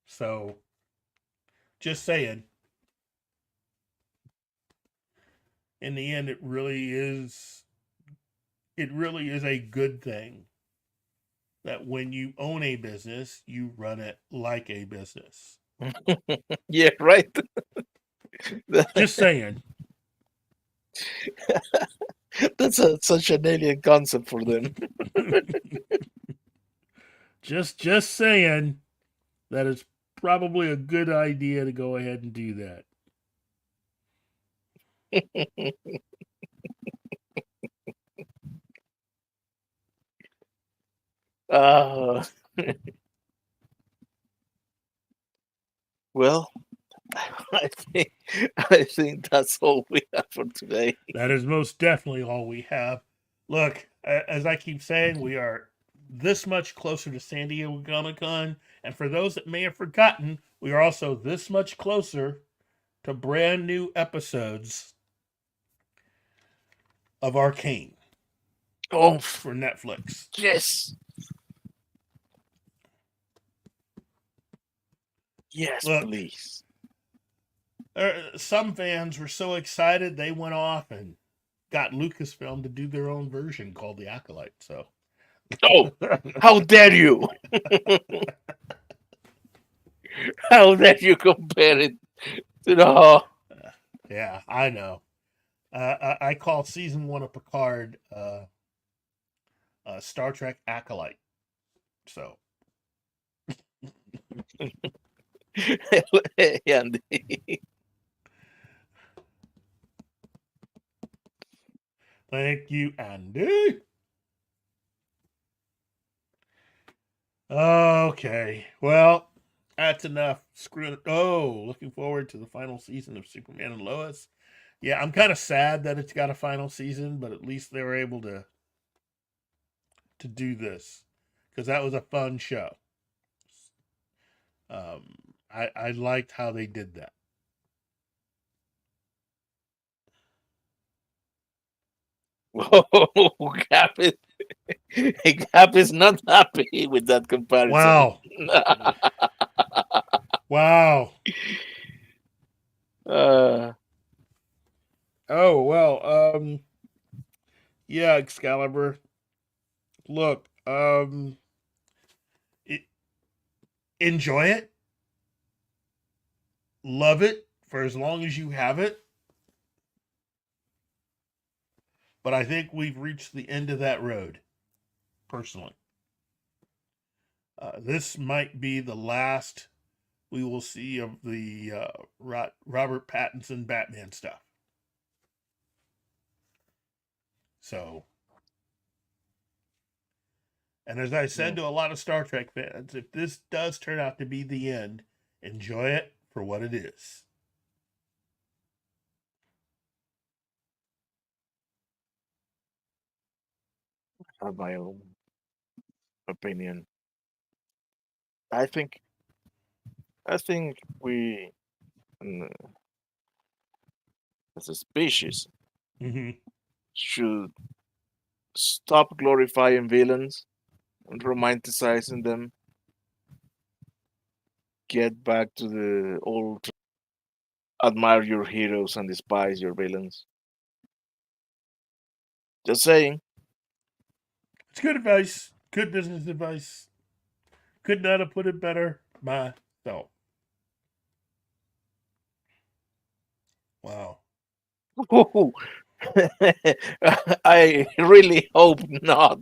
So just saying, in the end, it really is a good thing that when you own a business, you run it like a business. Yeah, right. Just saying. That's such an alien concept for them. just saying that it's probably a good idea to go ahead and do that. Uh, well, I think I think that's all we have for today. That is most definitely all we have. Look, as I keep saying, we are this much closer to San Diego Comic Con. And for those that may have forgotten, we are also this much closer to brand new episodes of Arcane Oh, for Netflix. yes. Yes, Look, please. some fans were so excited they went off and got Lucasfilm to do their own version called The Acolyte. So, Oh, how dare you! How dare you compare it to the? yeah, I know. I call season 1 of Picard Star Trek Acolyte. So, Andy. Thank you, Andy. Okay, well, that's enough. Screw it. Oh, looking forward to the final season of Superman and Lois. Yeah, I'm kind of sad that it's got a final season, but at least they were able to do this because that was a fun show. I liked how they did that. Whoa, Cap is not happy with that comparison. Wow. Wow. Oh, well, yeah, Excalibur. Look, enjoy it. Love it for as long as you have it. But I think we've reached the end of that road, personally. This might be the last we will see of the Robert Pattinson Batman stuff. So, and as I said to a lot of Star Trek fans, if this does turn out to be the end, enjoy it for what it is. I have my own opinion. I think we, as a species, should stop glorifying villains and romanticizing them. Get back to the old admire your heroes and despise your villains. Just saying. It's good advice. Good business advice. Could not have put it better myself. Wow. I really hope not,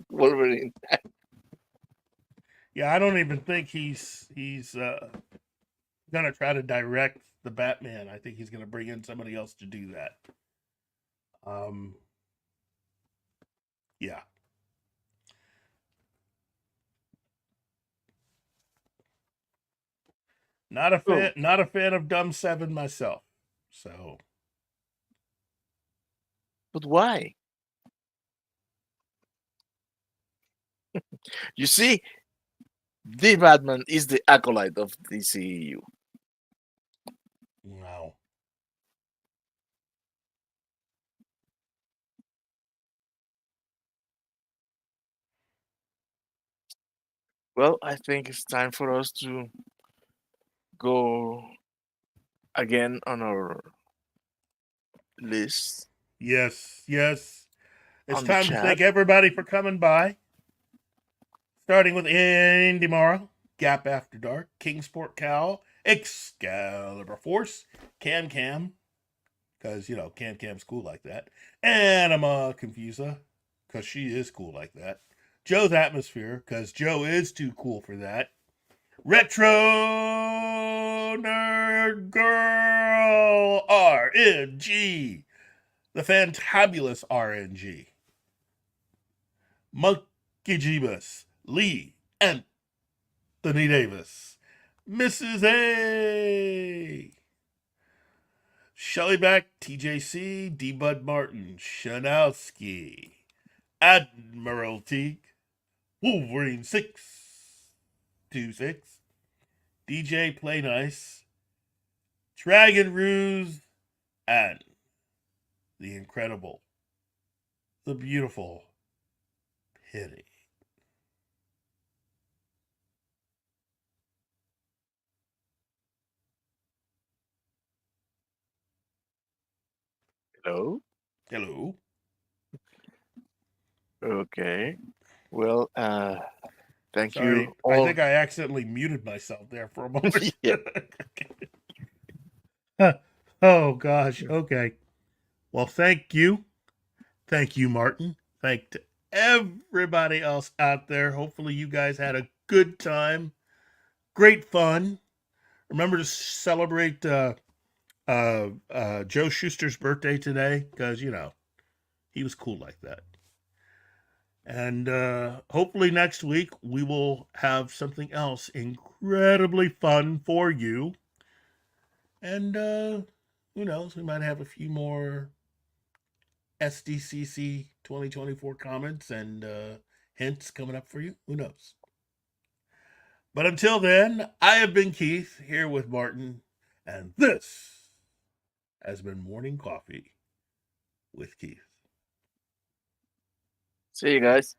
Wolverine. Yeah, I don't even think he's gonna try to direct the Batman. I think he's gonna bring in somebody else to do that. Yeah. Not a fan of Dumb 7 myself. So, but why? You see, the Batman is the acolyte of the CEU. wow. Well, I think it's time for us to go again on our list. Yes, yes. It's On the time to chat. thank everybody for coming by. Starting with Andy Morrow, Gap After Dark, Kingsport Cow, Excalibur Force, Cam, because, Cam's cool like that. Anima Confusa, because she is cool like that. Joe's Atmosphere, because Joe is too cool for that. Retro Nerd Girl RNG, the fantabulous RNG. Monkey Jeebus, Lee Anthony Davis, Mrs. A. Shelly Back, TJC, D. Bud Martin, Shanowski, Admiralty, Wolverine 626, DJ Play Nice, Dragon Ruse, and the incredible, the beautiful Pity. Hello. Hello. Okay. Well, thank Sorry, you all. I think I accidentally muted myself there for a moment. Yeah. Oh, gosh. Okay. Well, thank you. Thank you, Martin. Thank to everybody else out there. Hopefully you guys had a good time. Great fun. Remember to celebrate Joe Schuster's birthday today, because, you know, he was cool like that. And hopefully next week we will have something else incredibly fun for you. And who knows, we might have a few more SDCC 2024 comments and hints coming up for you. Who knows? But until then, I have been Keith, here with Martin, and this has been Morning Coffee with Keith. See you guys.